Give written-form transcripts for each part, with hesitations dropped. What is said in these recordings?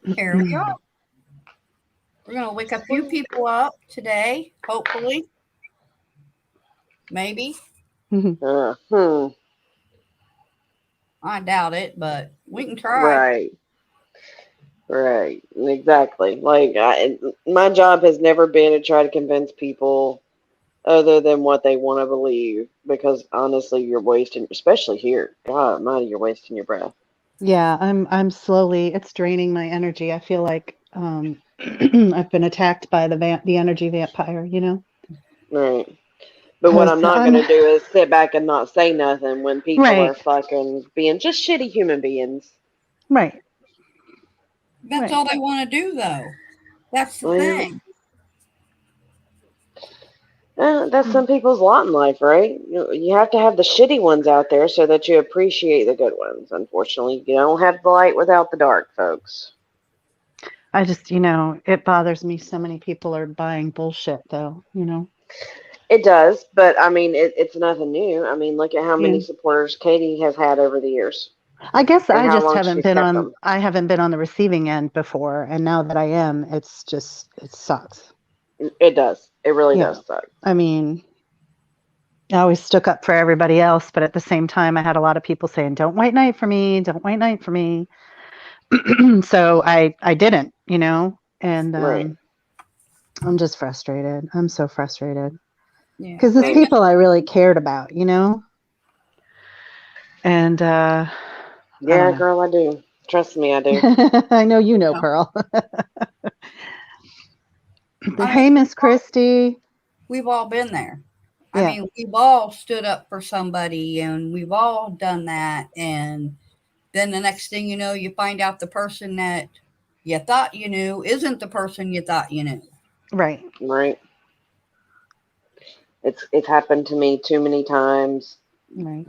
Here we are. We're going to wake a few people up today, hopefully. Maybe. I doubt it, but we can try. Right. Right. Exactly. Like, my job has never been to try to convince people other than what they want to believe, because honestly, you're wasting, especially here. God Almighty, you're wasting your breath. Yeah, I'm slowly, it's draining my energy. I feel like I've been attacked by the energy vampire, you know? Right. But what Because I'm not going I'm to do is sit back and not say nothing when people are right, fucking being just shitty human beings. right, That's right. all they want to do, though. That's the Well, thing. that's some people's lot in life, right? You have to have the shitty ones out there so that you appreciate the good ones. Unfortunately, you don't have the light without the dark, folks. I just, it bothers me so many people are buying bullshit though, you know? It does, but I mean, it's nothing new. I mean, look at how Yeah. many supporters Katie has had over the years I guess and I how just long haven't she's been kept on them. I haven't been on the receiving end before, and now that I am, it sucks. It does. It really Yeah. does suck. I mean, I always stuck up for everybody else, but at the same time I had a lot of people saying, "Don't white knight for me, don't white knight for me." So I didn't, and Right, I'm just frustrated. I'm so frustrated Yeah. because it's Hey, right. people I really cared about, and I don't Yeah, know. girl, I do. Trust me, I do. I know you know, no. Pearl. I mean, Hey, Miss Christie. we've all been there. I Yeah, mean, we've all stood up for somebody and we've all done that. And then the next thing you know, you find out the person that you thought you knew isn't the person you thought you knew. right, Right. It's happened to me too many times. right.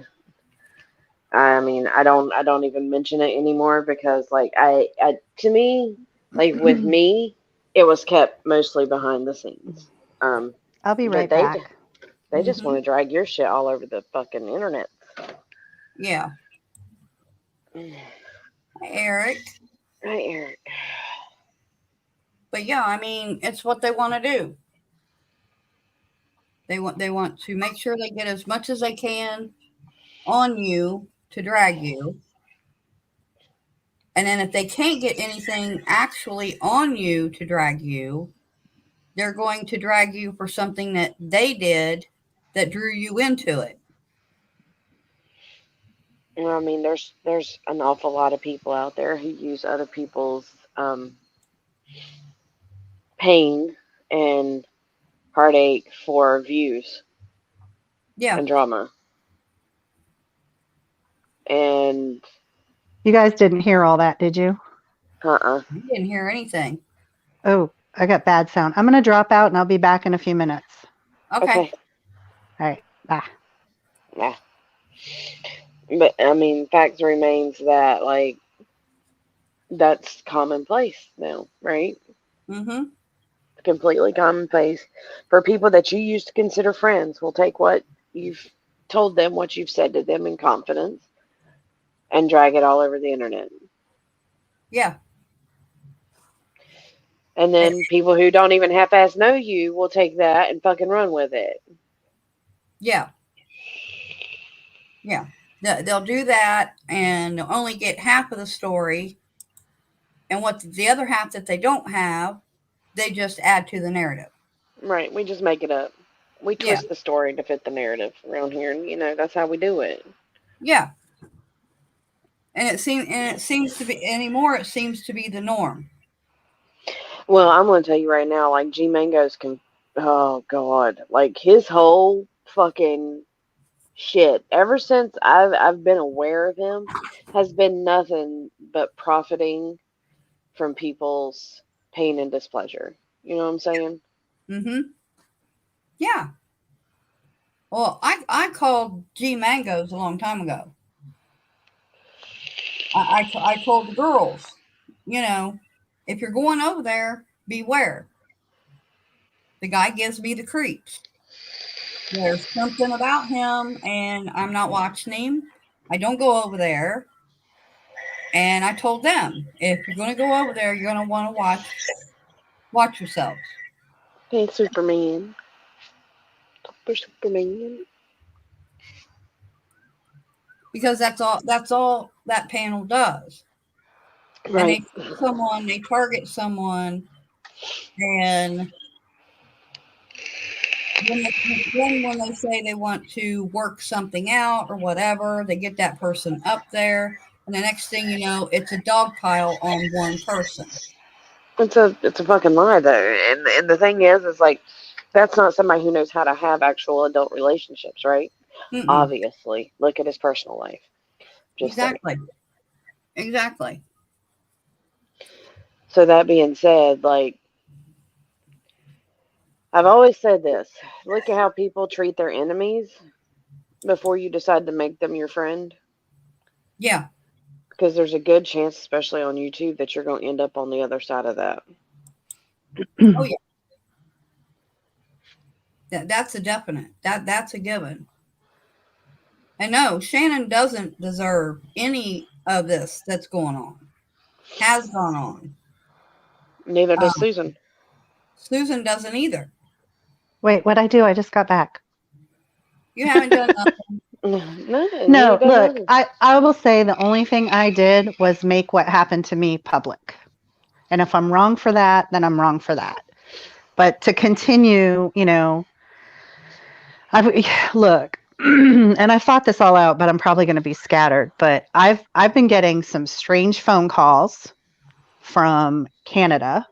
I mean, I don't even mention it anymore because like I to me, like with me, it was kept mostly behind the scenes. Um, I'll be but right back. they just want Hmm. to drag your shit all over the fucking internet. Yeah. Hi, Eric. Right, Eric. But yeah, I mean, it's what they want to do. They want to make sure they get as much as they can on you to drag you. And then if they can't get anything actually on you to drag you, they're going to drag you for something that they did that drew you into it. Well, I mean, there's an awful lot of people out there who use other people's pain and heartache for views Yeah, and drama. And You guys didn't hear all that, did you? uh-uh. you didn't hear anything. Oh, I got bad sound. I'm going to drop out and I'll be back in a few minutes. Okay. Okay. All right. Bye. Yeah. But I mean, fact remains that like that's commonplace now, right? Mm-hmm. Completely commonplace for people that you used to consider friends. Will take what you've told them, what you've said to them in confidence, and drag it all over the internet. Yeah. And Eh, then people who don't even half-ass know you will take that and fucking run with it. yeah. Yeah. They'll do that and they'll only get half of the story. And what the other half that they don't have, they just add to the narrative. Right? We just make it up. We Yeah. twist the story to fit the narrative around here, and that's how we do it. Yeah. And it seems to be anymore. It seems to be the norm. Well, I'm gonna tell you right now, like G Mango's can. Oh God, like his whole fucking shit. Ever since I've been aware of him, has been nothing but profiting from people's pain and displeasure. You know what I'm saying? Mm-hmm. Yeah. Well, I called G Mangoes a long time ago. I told the girls, you know, if you're going over there, beware. The guy gives me the creeps. There's something about him, and I'm not watching him. I don't go over there. And I told them, if you're going to go over there, you're going to want to watch yourselves. Hey, Superman. Superman. Because that's all that panel does. And Right. they target someone, and when they say they want to work something out or whatever, they get that person up there, and the next thing you know, it's a dog pile on one person. It's a fucking lie though, and the thing is like that's not somebody who knows how to have actual adult relationships, right? Mm-mm. Obviously, look at his personal life. Just saying. Exactly. So that being said, like I've always said this: look at how people treat their enemies before you decide to make them your friend, Yeah. because there's a good chance, especially on YouTube, that you're going to end up on the other side of that. Oh yeah. That's a definite. That's a given. And no, Shannon doesn't deserve any of this that's going on. Has gone on. Neither does Um, Susan. Susan doesn't either. Wait, what'd I do? I just got back. You haven't done nothing. No, No, neither does look, nothing. I will say the only thing I did was make what happened to me public. And if I'm wrong for that, then I'm wrong for that. But to continue, look, and I thought this all out, but I'm probably going to be scattered. But I've been getting some strange phone calls from Canada.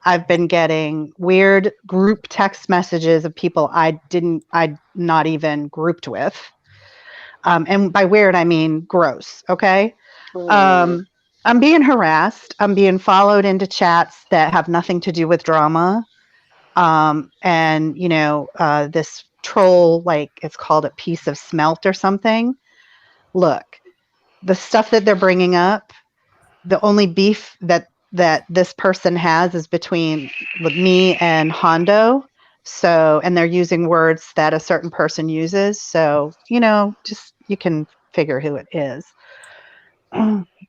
I've been getting weird group text messages of people I'd not even grouped with. And by weird, I mean gross. Okay. Mm. Um, I'm being harassed. I'm being followed into chats that have nothing to do with drama. And this troll, like it's called a piece of smelt or something. Look, the stuff that they're bringing up, the only beef that this person has is between me and Hondo. So, and they're using words that a certain person uses. So, just you can figure who it is.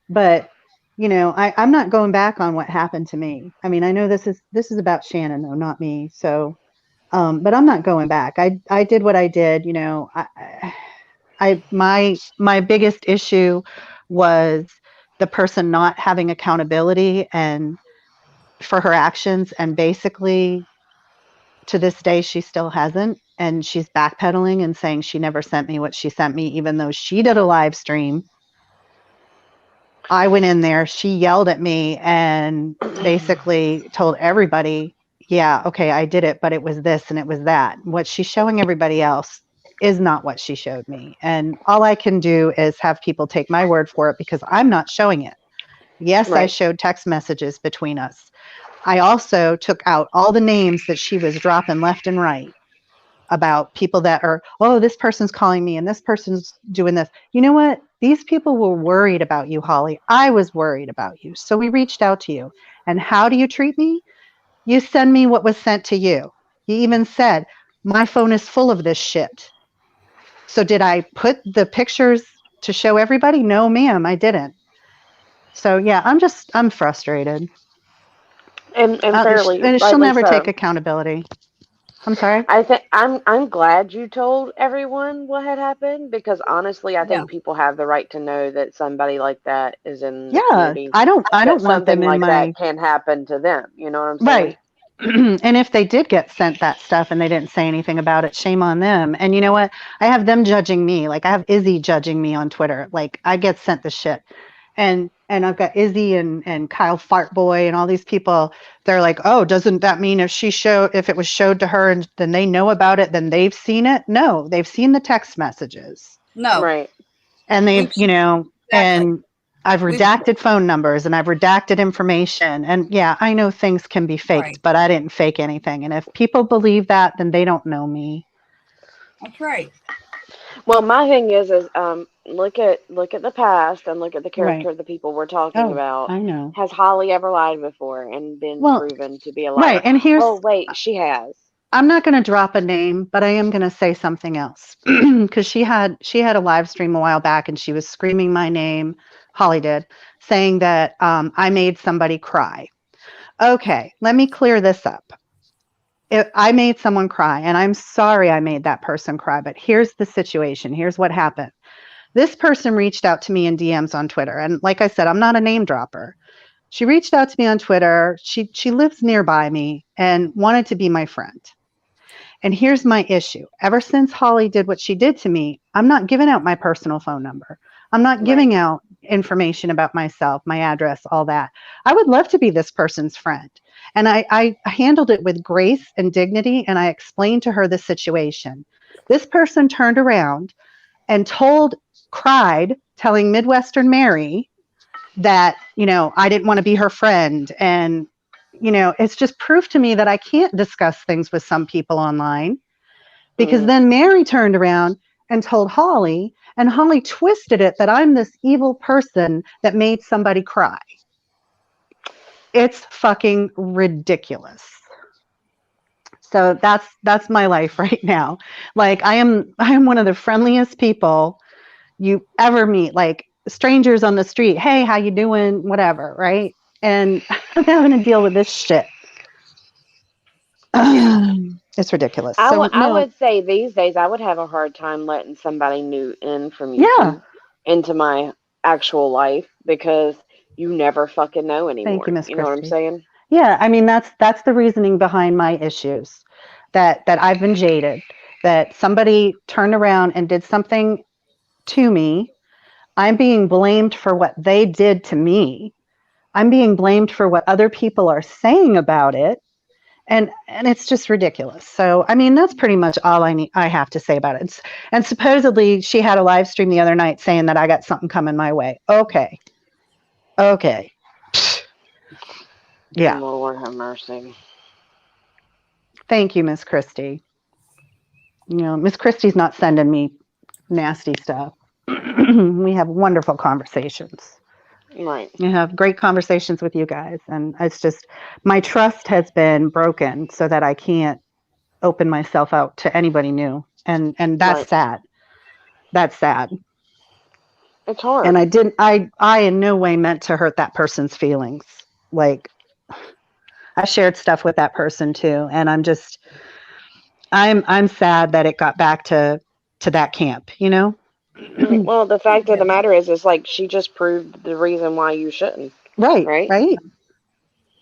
But I'm not going back on what happened to me. I mean, I know this is about Shannon, though, not me. So, but I'm not going back. I did what I did. My biggest issue was the person not having accountability and for her actions, and basically to this day she still hasn't, and she's backpedaling and saying she never sent me what she sent me, even though she did a live stream. I went in there, she yelled at me and basically told everybody, yeah, okay, I did it, but it was this and it was that. What she's showing everybody else is not what she showed me. And all I can do is have people take my word for it because I'm not showing it. Yes, I Right. showed text messages between us. I also took out all the names that she was dropping left and right about people that are, oh, this person's calling me and this person's doing this. You know what? These people were worried about you, Holly. I was worried about you. So we reached out to you. And how do you treat me? You send me what was sent to you. You even said, my phone is full of this shit. So did I put the pictures to show everybody? No, ma'am, I didn't. So yeah, I'm frustrated. And fairly, And she'll rightly never take so. accountability. I'm sorry. I think I'm glad you told everyone what had happened, because honestly, I Yeah. think people have the right to know that somebody like that is in the Yeah, community, I that don't want them something in like my that can happen to them. You know what I'm saying? right. And if they did get sent that stuff and they didn't say anything about it, shame on them. And you know what? I have them judging me. Like I have Izzy judging me on Twitter. Like I get sent the shit. And I've got Izzy and Kyle Fartboy and all these people. They're like, oh, doesn't that mean if it was showed to her and then they know about it, then they've seen it? No, they've seen the text messages. No. Right. And they've, We've exactly. and I've We've redacted phone numbers and I've redacted information. And yeah, I know things can be faked, right. but I didn't fake anything. And if people believe that, then they don't know me. That's right. Well, my thing is look at the past and look at the Right. character of the people we're talking Oh, about. I know. Has Holly ever lied before and been Well, proven to be a right. liar? And Oh, wait, she has. I'm not going to drop a name, but I am going to say something else because she had a live stream a while back and she was screaming my name, Holly did, saying that I made somebody cry. Okay, let me clear this up. I made someone cry, and I'm sorry I made that person cry, but here's the situation. Here's what happened. This person reached out to me in DMs on Twitter. And like I said, I'm not a name dropper. She reached out to me on Twitter. She lives nearby me and wanted to be my friend. And here's my issue. Ever since Holly did what she did to me, I'm not giving out my personal phone number. I'm not giving out information about myself, my address, all that. I would love to be this person's friend. And I handled it with grace and dignity, and I explained to her the situation. This person turned around and cried, telling Midwestern Mary that, I didn't want to be her friend. And, it's just proof to me that I can't discuss things with some people online, because then Mary turned around and told Holly, and Holly twisted it that I'm this evil person that made somebody cry. It's fucking ridiculous. So that's my life right now. Like I am one of the friendliest people you ever meet, like strangers on the street. Hey, how you doing? Whatever, right? And I'm having to deal with this shit. It's ridiculous. I would say these days I would have a hard time letting somebody new in from YouTube into my actual life, because you never fucking know anymore. Thank you, Miss You know what I'm Christie. saying? Yeah, I mean that's the reasoning behind my issues. That I've been jaded. That somebody turned around and did something to me. I'm being blamed for what they did to me. I'm being blamed for what other people are saying about it. And it's just ridiculous. So, I mean, that's pretty much all I have to say about it. And supposedly she had a live stream the other night saying that I got something coming my way. Okay. Yeah. Lord have mercy. Thank you, Miss Christie. Miss Christie's not sending me nasty stuff. We have wonderful conversations. Right. I have great conversations with you guys. And it's just, my trust has been broken so that I can't open myself out to anybody new. And that's sad. That's sad. It's hard. And I in no way meant to hurt that person's feelings. Like, I shared stuff with that person too. And I'm sad that it got back to that camp, Well, the fact of the matter is like she just proved the reason why you shouldn't. Right.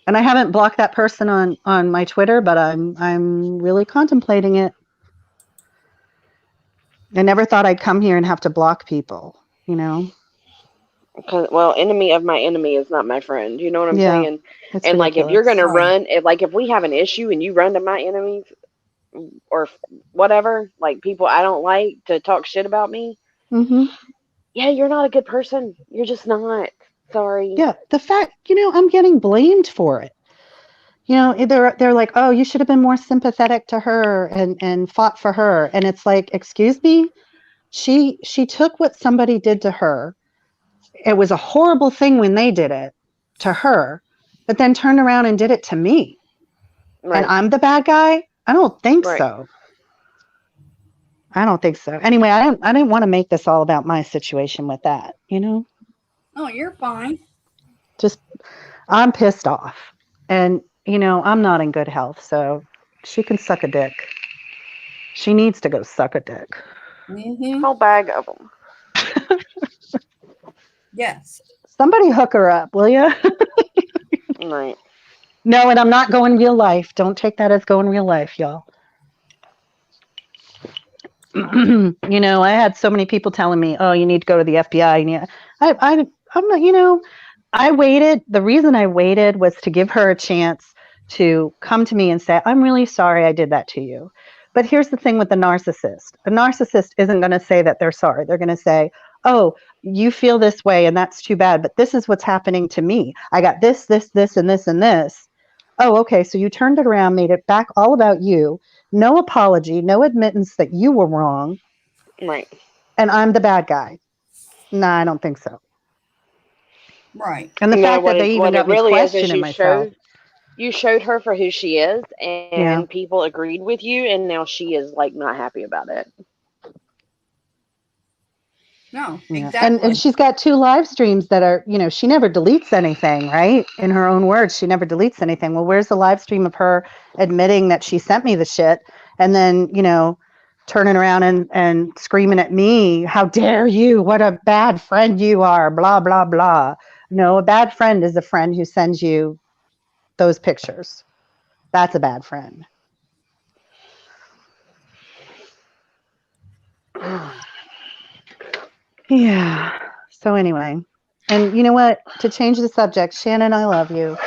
And I haven't blocked that person on my Twitter, but I'm really contemplating it. I never thought I'd come here and have to block people, Well, enemy of my enemy is not my friend. You know what I'm saying? And like, if ridiculous. you're gonna run, if we have an issue and you run to my enemies or whatever, like people I don't like to talk shit about me, yeah, you're not a good person. You're just not. Sorry. Yeah, the fact, I'm getting blamed for it. They're like, oh, you should have been more sympathetic to her and fought for her. And it's like, excuse me, she took what somebody did to her. It was a horrible thing when they did it to her, but then turned around and did it to me. Right. And I'm the bad guy? I don't think so. I don't think so. Anyway, I didn't want to make this all about my situation with that, Oh, you're fine. Just, I'm pissed off. And, I'm not in good health, so she can suck a dick. She needs to go suck a dick. Whole bag of them. Yes. Somebody hook her up, will you? Right. No, and I'm not going real life. Don't take that as going real life, y'all. I had so many people telling me, "Oh, you need to go to the FBI." I'm not. I waited. The reason I waited was to give her a chance to come to me and say, "I'm really sorry I did that to you." But here's the thing with the narcissist. A narcissist isn't going to say that they're sorry. They're going to say, "Oh, you feel this way, and that's too bad. But this is what's happening to me. I got this, this, this, and this, and this." Oh, okay. So you turned it around, made it back all about you. No apology, no admittance that you were wrong. Right. And I'm the bad guy. No, I don't think so. Right. And the fact that they even got me questioning myself. You showed her for who she is, and people agreed with you, and now she is like not happy about it. No, You know, exactly. and she's got 2 live streams that are, you know, she never deletes anything, right? In her own words, she never deletes anything. Well, where's the live stream of her admitting that she sent me the shit and then, you know, turning around and screaming at me, how dare you? What a bad friend you are, blah, blah, blah. No, a bad friend is a friend who sends you those pictures. That's a bad friend. Yeah. So anyway, and you know what? To change the subject, Shannon, I love you.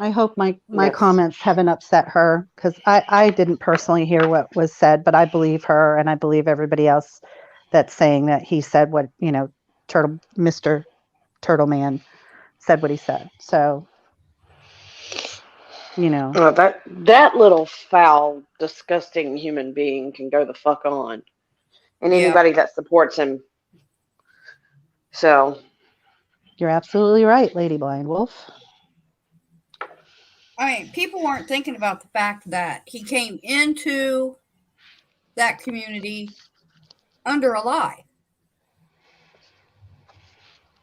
I hope my Yes. comments haven't upset her because I didn't personally hear what was said, but I believe her and I believe everybody else that's saying that he said what, you know, Mr. Turtle Man said what he said. So, you know, That little foul, disgusting human being can go the fuck on, and Yeah. anybody that supports him. So you're absolutely right, Lady Blind Wolf. I mean, people weren't thinking about the fact that he came into that community under a lie.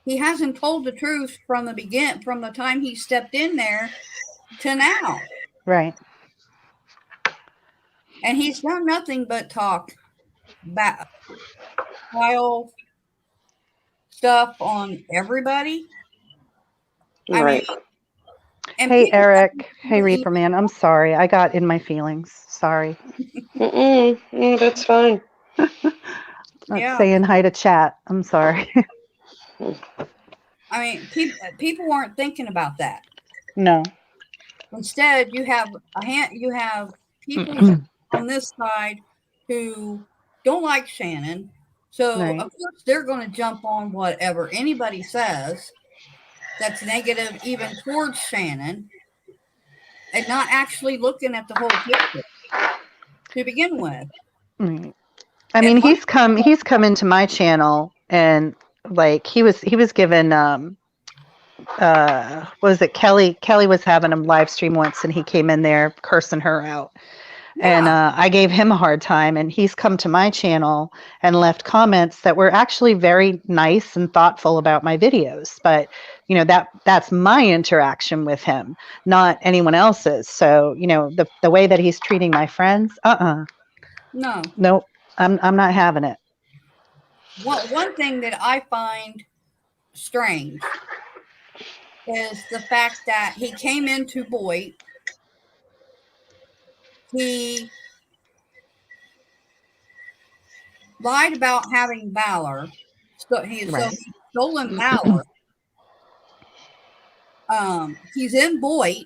He hasn't told the truth from the time he stepped in there to now. Right. And he's done nothing but talk vile stuff on everybody. I mean, right. and Hey, people Eric. Hey, believe, Reaper Man. I'm sorry. I got in my feelings. Sorry. That's fine. Not yeah. saying hi to chat. I'm sorry. I mean, people weren't thinking about that. No. Instead, you have people on this side who don't like Shannon. So Right. of course they're going to jump on whatever anybody says that's negative even towards Shannon and not actually looking at the whole picture to begin with. Right. I And mean, one he's come into my channel and like he was given what was it, Kelly was having a live stream once and he came in there cursing her out. And yeah, I gave him a hard time, and he's come to my channel and left comments that were actually very nice and thoughtful about my videos. But you know that's my interaction with him, not anyone else's. So you know the way that he's treating my friends, no. nope, I'm not having it. One thing that I find strange is the fact that he came into Boyd. He lied about having Valor. So Right. he's stolen Valor. He's in Boyd,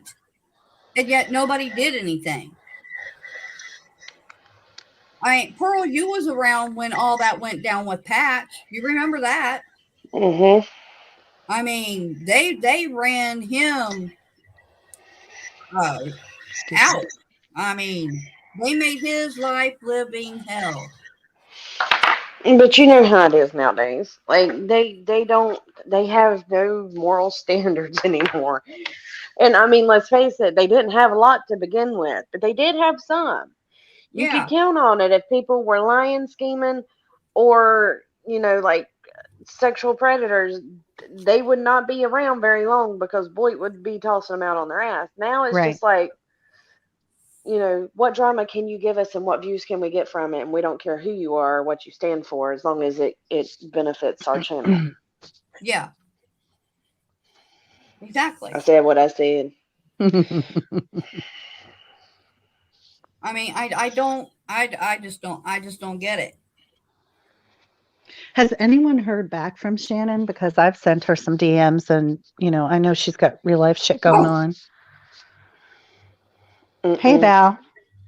and yet nobody did anything. I mean, Pearl, you was around when all that went down with Patch. You remember that? Mm-hmm. I mean, they ran him uh, Excuse me. out. I mean, they made his life living hell. But you know how it is nowadays. Like they have no moral standards anymore. And I mean, let's face it, they didn't have a lot to begin with, but they did have some. You could Yeah, count on it if people were lying, scheming, or like sexual predators. They would not be around very long because Boyd would be tossing them out on their ass. Now it's Right. just like, what drama can you give us and what views can we get from it? And we don't care who you are or what you stand for as long as it benefits our channel. yeah, I exactly. said what I said. I mean, I just don't get it. Has anyone heard back from Shannon? Because I've sent her some DMs, and you know I know she's got real life shit going on. Hey Mm-mm. Val,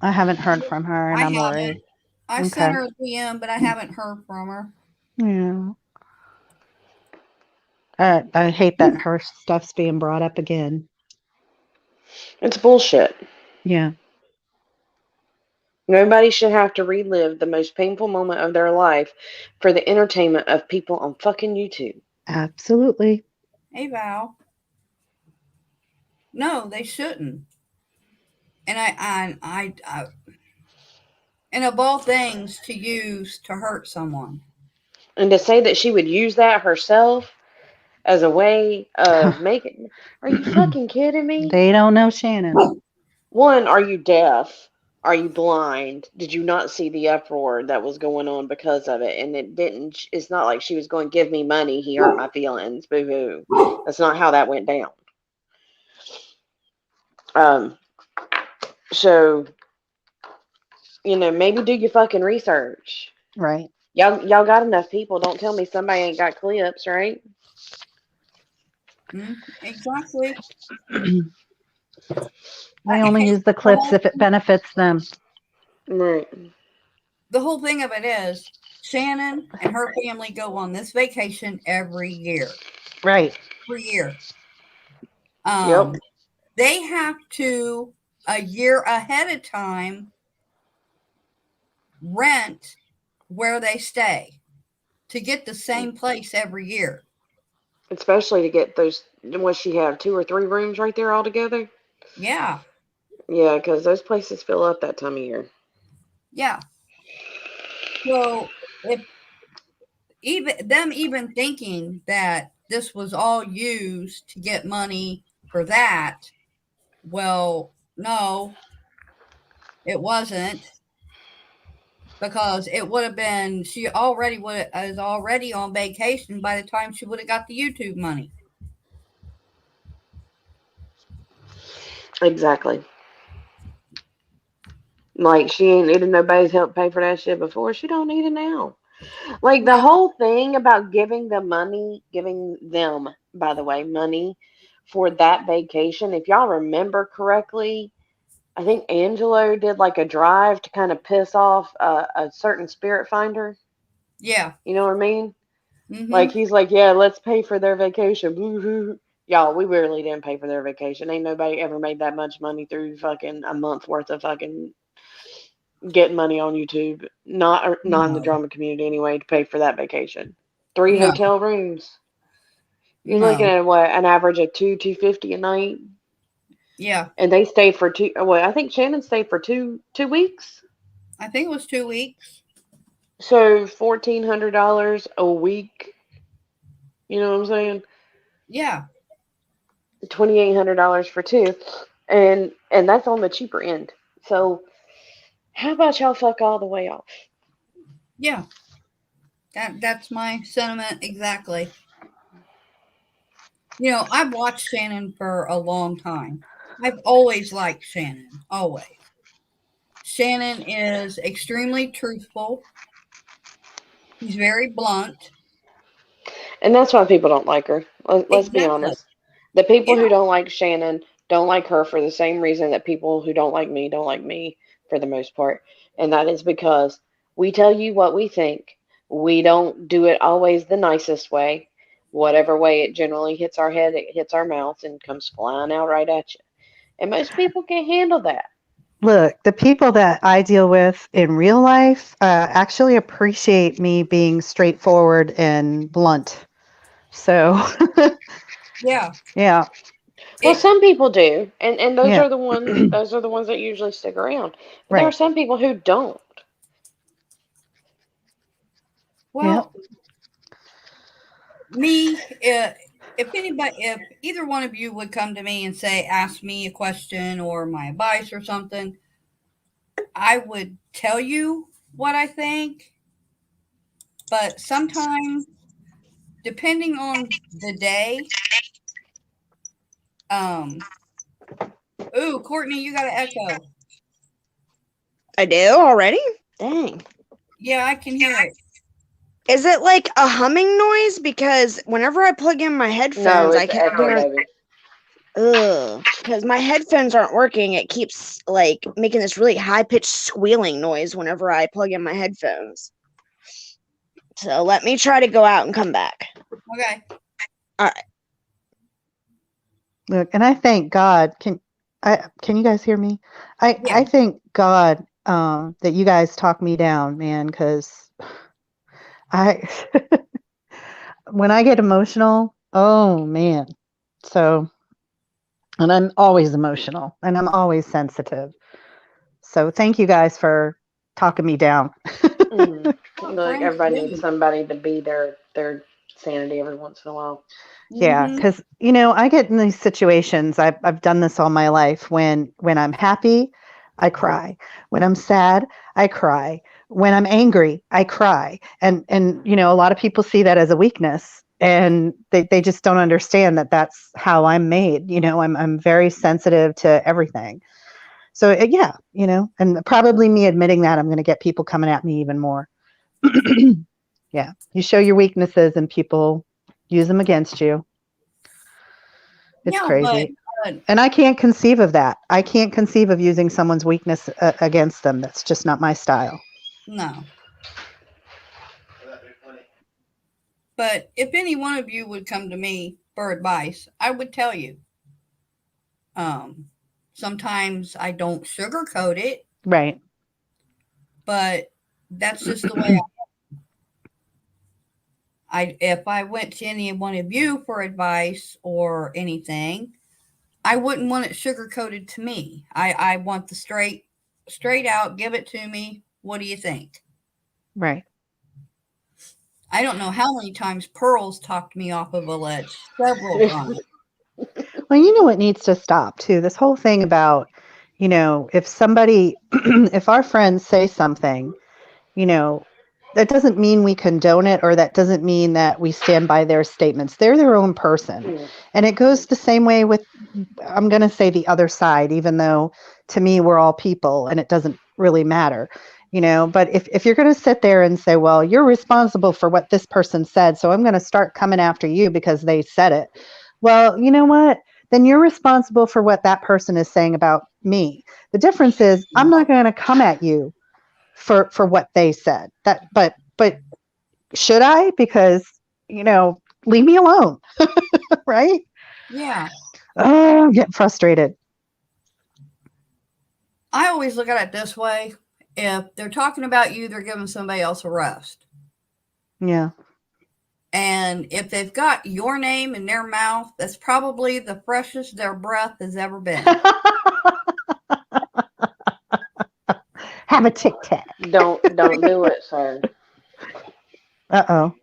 I haven't heard from her, and I I'm haven't. worried. I sent Okay. her a DM, but I haven't heard from her. Yeah. I hate that her stuff's being brought up again. It's bullshit. Yeah, Nobody should have to relive the most painful moment of their life for the entertainment of people on fucking YouTube. absolutely. Hey, Val. No, they shouldn't. And and of all things to use to hurt someone. And to say that she would use that herself as a way of making. Are you fucking kidding me? They don't know Shannon. One, are you deaf? Are you blind? Did you not see the uproar that was going on because of it? And it didn't, it's not like she was going, give me money, he hurt my feelings, boo hoo. That's not how that went down. Um, so, maybe do your fucking research. Right. Y'all got enough people. Don't tell me somebody ain't got clips, right? Exactly. They only use the clips if it benefits them. Right. The whole thing of it is Shannon and her family go on this vacation every year. Right. Every year. Yep. They have to, a year ahead of time, rent where they stay to get the same place every year. Especially to get those, what she have, 2 or 3 rooms right there all together? Yeah. Yeah, because those places fill up that time of year. Yeah. So if even thinking that this was all used to get money for that, well, no, it wasn't, because it would have been, she already is already on vacation by the time she would have got the YouTube money. Exactly. Like, she ain't needed nobody's help pay for that shit before. She don't need it now. Like, the No. whole thing about giving them, by the way, money for that vacation, if y'all remember correctly, I think Angelo did like a drive to kind of piss off a certain spirit finder. Yeah. You know what I mean? Like, Mm-hmm. he's like, yeah, let's pay for their vacation. Woo-hoo. Y'all, we really didn't pay for their vacation. Ain't nobody ever made that much money through fucking a month worth of fucking getting money on YouTube. Not in the No. drama community anyway, to pay for that vacation. 3 No. hotel rooms. You're looking No. at what, an average of 250 a night, Yeah. and they stayed for two. Well, I think Shannon stayed for two weeks. I think it was 2 weeks. So $1,400 a week. You know what I'm saying? Yeah. $2,800 for two, and that's on the cheaper end. So how about y'all fuck all the way off? Yeah. That's my sentiment exactly. I've watched Shannon for a long time. I've always liked Shannon. Always. Shannon is extremely truthful. He's very blunt. And that's why people don't like her. Let's be Exactly. honest. The people Yeah. who don't like Shannon don't like her for the same reason that people who don't like me for the most part. And that is because we tell you what we think. We don't do it always the nicest way. Whatever way it generally hits our head, it hits our mouth and comes flying out right at you. And most people can't handle that. Look, the people that I deal with in real life actually appreciate me being straightforward and blunt. So, Yeah. yeah, Well, It. some people do, and those yeah, are the ones that usually stick around. But there are right. some people who don't. Yeah. Well, me. If either one of you would come to me and say, ask me a question or my advice or something, I would tell you what I think. But sometimes, depending on the day, um, ooh, Courtney, you got an echo. I do already? Dang. Yeah, I can hear it. Is it like a humming noise? Because whenever I plug in my No, headphones, I it's kept echo, hearing, baby. ugh. Because my headphones aren't working. It keeps like making this really high pitched squealing noise whenever I plug in my headphones. So let me try to go out and come back. Okay. All right. Look, and I thank God. Can you guys hear me? Yeah. I thank God that you guys talk me down, man, because I when I get emotional, oh man. So, and I'm always emotional and I'm always sensitive. So thank you guys for talking me down. what Like friends everybody do. needs somebody to be their sanity every once in a while. Yeah, Mhm. because I get in these situations. I've done this all my life. When I'm happy, I cry. When I'm sad, I cry. When I'm angry, I cry. And a lot of people see that as a weakness, and they just don't understand that that's how I'm made. I'm very sensitive to everything. So yeah, and probably me admitting that, I'm going to get people coming at me even more. Yeah, you show your weaknesses, and people use them against you. It's Yeah, but crazy. And I can't conceive of that. I can't conceive of using someone's weakness against them. That's just not my style. no. But if any one of you would come to me for advice, I would tell you. Um, Sometimes I don't sugarcoat it, Right. but that's just the way if I went to any one of you for advice or anything, I wouldn't want it sugarcoated to me. I want the straight out, give it to me. What do you think? Right. I don't know how many times Pearl's talked me off of a ledge. Several times. Well, you know what needs to stop too? This whole thing about, if somebody, if our friends say something, that doesn't mean we condone it, or that doesn't mean that we stand by their statements. They're their own person. Yeah. And it goes the same way with, I'm going to say, the other side, even though to me we're all people and it doesn't really matter. But if you're going to sit there and say, well, you're responsible for what this person said, so I'm going to start coming after you because they said it. Well, you know what? Then you're responsible for what that person is saying about me. The difference is I'm not going to come at you for what they said. But should I? Because, leave me alone. Right? Yeah. Oh, I'm getting frustrated. I always look at it this way. If they're talking about you, they're giving somebody else a rest. Yeah. And if they've got your name in their mouth, that's probably the freshest their breath has ever been. Have a tic tac. Don't do it, sir. Uh-oh.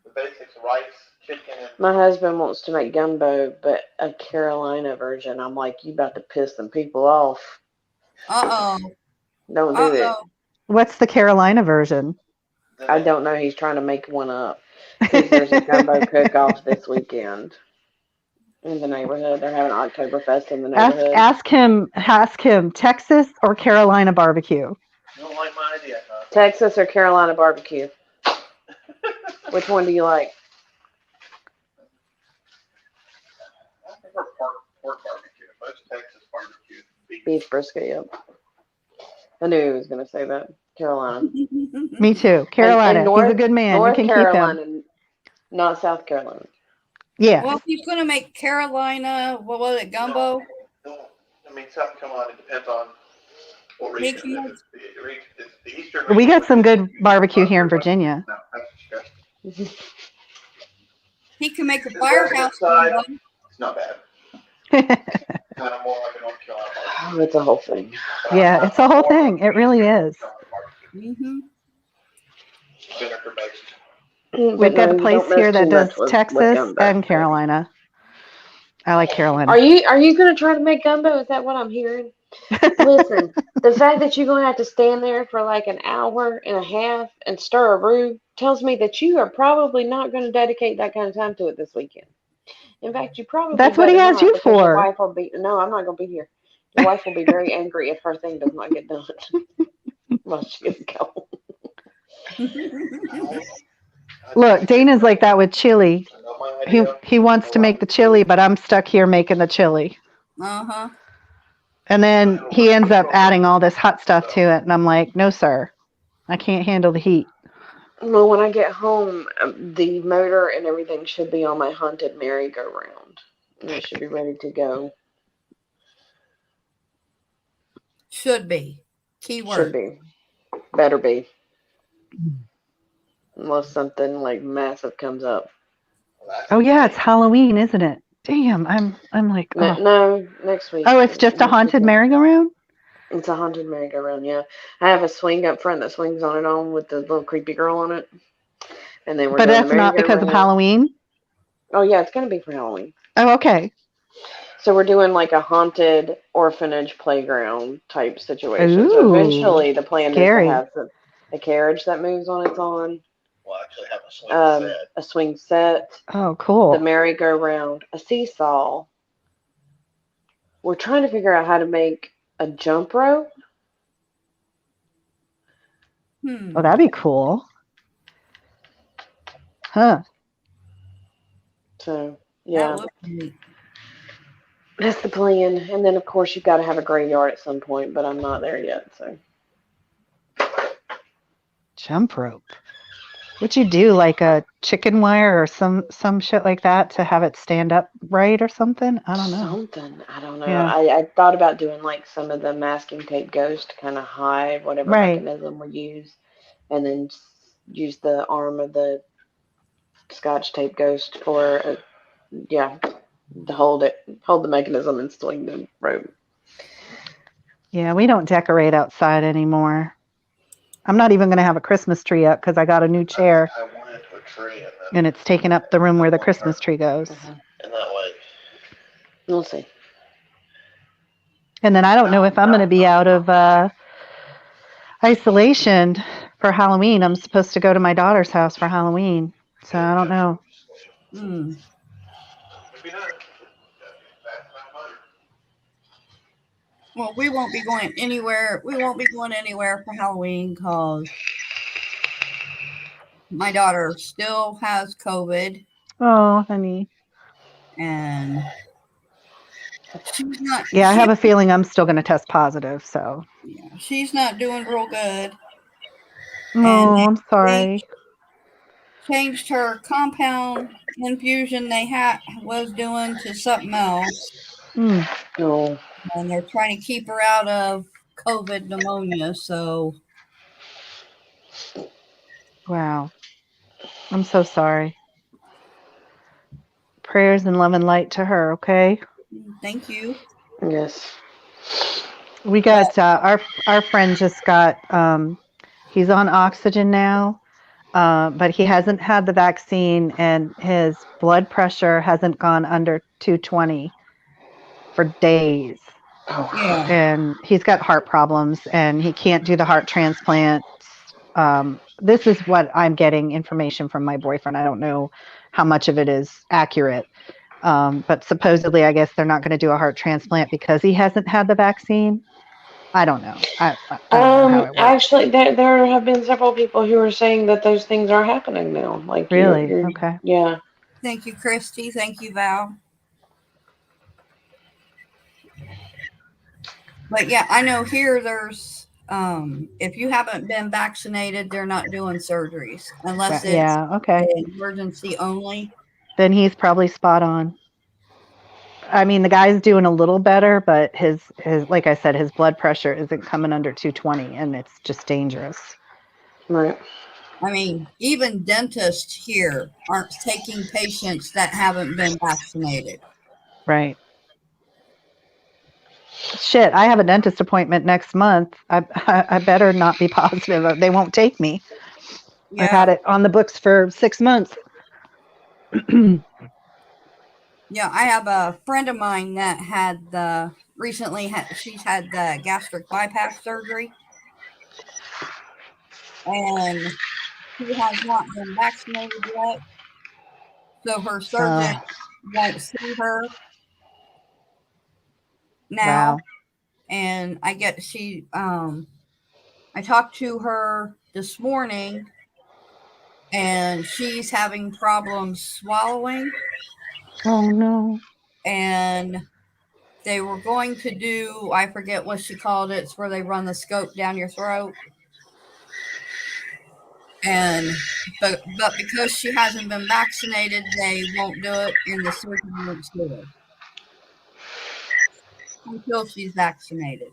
The basics: rice, chicken, and My husband wants to make gumbo, but a Carolina version. I'm like, you about to piss some people off. Uh-oh. Don't do it. Uh-oh. What's the Carolina version? I don't know. He's trying to make one up because there's a gumbo cook-off this weekend in the neighborhood. They're having Oktoberfest in the neighborhood. Ask him Texas or Carolina barbecue. You don't like my idea, huh? Texas or Carolina barbecue? Which one do you like? I prefer pork barbecue. Most Texas barbecue. Beef brisket, yep. I knew he was going to say that. Carolina. Me too. Carolina. And He's a good man. North You can Carolina, keep him. not South Carolina. Yeah. Well, if he's going to make Carolina, what was it, gumbo? No, I mean, South Carolina depends on what He region. can, If it's the eastern We region, got some good barbecue here in Virginia. No, that's disgusting. he can make a The firehouse side, gumbo. it's not bad. Kind of more like a North Carolina barbecue. Oh, it's a whole thing. Yeah, it's a whole thing. It really is. Mm-hmm. Vinegar based. We've got a place here that does with Texas gumbo. and Carolina. I like Carolina. Are you going to try to make gumbo? Is that what I'm hearing? Listen, the fact that you're going to have to stand there for like an hour and a half and stir a roux tells me that you are probably not going to dedicate that kind of time to it this weekend. In fact, you probably That's what he better has not, you because your for. wife will be. No, I'm not going to be here. Your wife will be very angry if her thing does not get done while she is gone. Look, Dana's like that with chili. Not my idea. He wants to make the chili, but I'm stuck here making the chili. Uh-huh. And then he ends up adding all this hot stuff to it, and I'm like, no, sir, I can't handle the heat. Well, when I get home, the motor and everything should be on my haunted merry-go-round. And it should be ready to go. Should be. Keyword. Should be. Better be. Unless something like massive comes up. Oh yeah, it's Halloween, isn't it? Damn, I'm like, oh. No, next week. Oh, it's just a haunted merry-go-round? It's a haunted merry-go-round, yeah. I have a swing up front that swings on and on with the little creepy girl on it. And then we're But doing the that's not because of merry-go-round. Halloween? Oh, yeah, it's going to be for Halloween. Oh, okay. So we're doing like a haunted orphanage playground type situation. So Ooh, eventually the plan is to scary. have a carriage that moves on its own, We'll actually have a swing set. a swing set, Oh, the cool. merry-go-round, a seesaw. We're trying to figure out how to make a jump rope. Oh, that'd be cool. Huh. So, That yeah, would be neat. that's the plan. And then, of course, you've got to have a graveyard at some point, but I'm not there yet. So, Jump rope. Would you do like a chicken wire or some shit like that to have it stand up right or something? I don't know. something. I don't know. Yeah. I thought about doing like some of the masking tape ghost to kind of hide whatever Right. mechanism we use, and then use the arm of the scotch tape ghost for, to hold the mechanism and swing the rope. Yeah, we don't decorate outside anymore. I'm not even going to have a Christmas tree up because I got a new chair I wanted to a tree and it's taking up the room where the Christmas tree goes. and that way. We'll see. And then I don't know if I'm going to be out of isolation for Halloween. I'm supposed to go to my daughter's house for Halloween. So I don't know. Hmm. Well, we won't be going anywhere. We won't be going anywhere for Halloween because my daughter still has COVID Oh, honey. and she's not. Yeah, I have a feeling I'm still going to test positive. So. Yeah, she's not doing real good. Oh, And I'm sorry. changed her compound infusion they was doing to something else, Mm. No. and they're trying to keep her out of COVID pneumonia. So, Wow. I'm so sorry. Prayers and love and light to her, okay? thank you. Yes. We got our friend just got he's on oxygen now, but he hasn't had the vaccine and his blood pressure hasn't gone under 220 for days. Oh. Yeah. And he's got heart problems and he can't do the heart transplant. This is what I'm getting information from my boyfriend. I don't know how much of it is accurate. But supposedly, I guess they're not going to do a heart transplant because he hasn't had the vaccine. I don't know. I don't know how it works. Actually, there have been several people who are saying that those things are happening now. Like Really? you're Okay. yeah. Thank you, Christy. Thank you, Val. But yeah, I know here there's if you haven't been vaccinated, they're not doing surgeries unless it's Yeah. Okay. emergency only. Then he's probably spot on. I mean, the guy's doing a little better, but his like I said, his blood pressure isn't coming under 220, and it's just dangerous. Right. I mean, even dentists here aren't taking patients that haven't been vaccinated. Right. Shit, I have a dentist appointment next month. I better not be positive. They won't take me. Yeah. I've had it on the books for 6 months. Yeah, I have a friend of mine that had she's had the gastric bypass surgery, and she has not been vaccinated yet. So her surgeon won't see her now. Wow. And I talked to her this morning and she's having problems swallowing. Oh no. And they were going to do, I forget what she called it. It's where they run the scope down your throat. But because she hasn't been vaccinated, they won't do it, and the surgeon won't see her until she's vaccinated.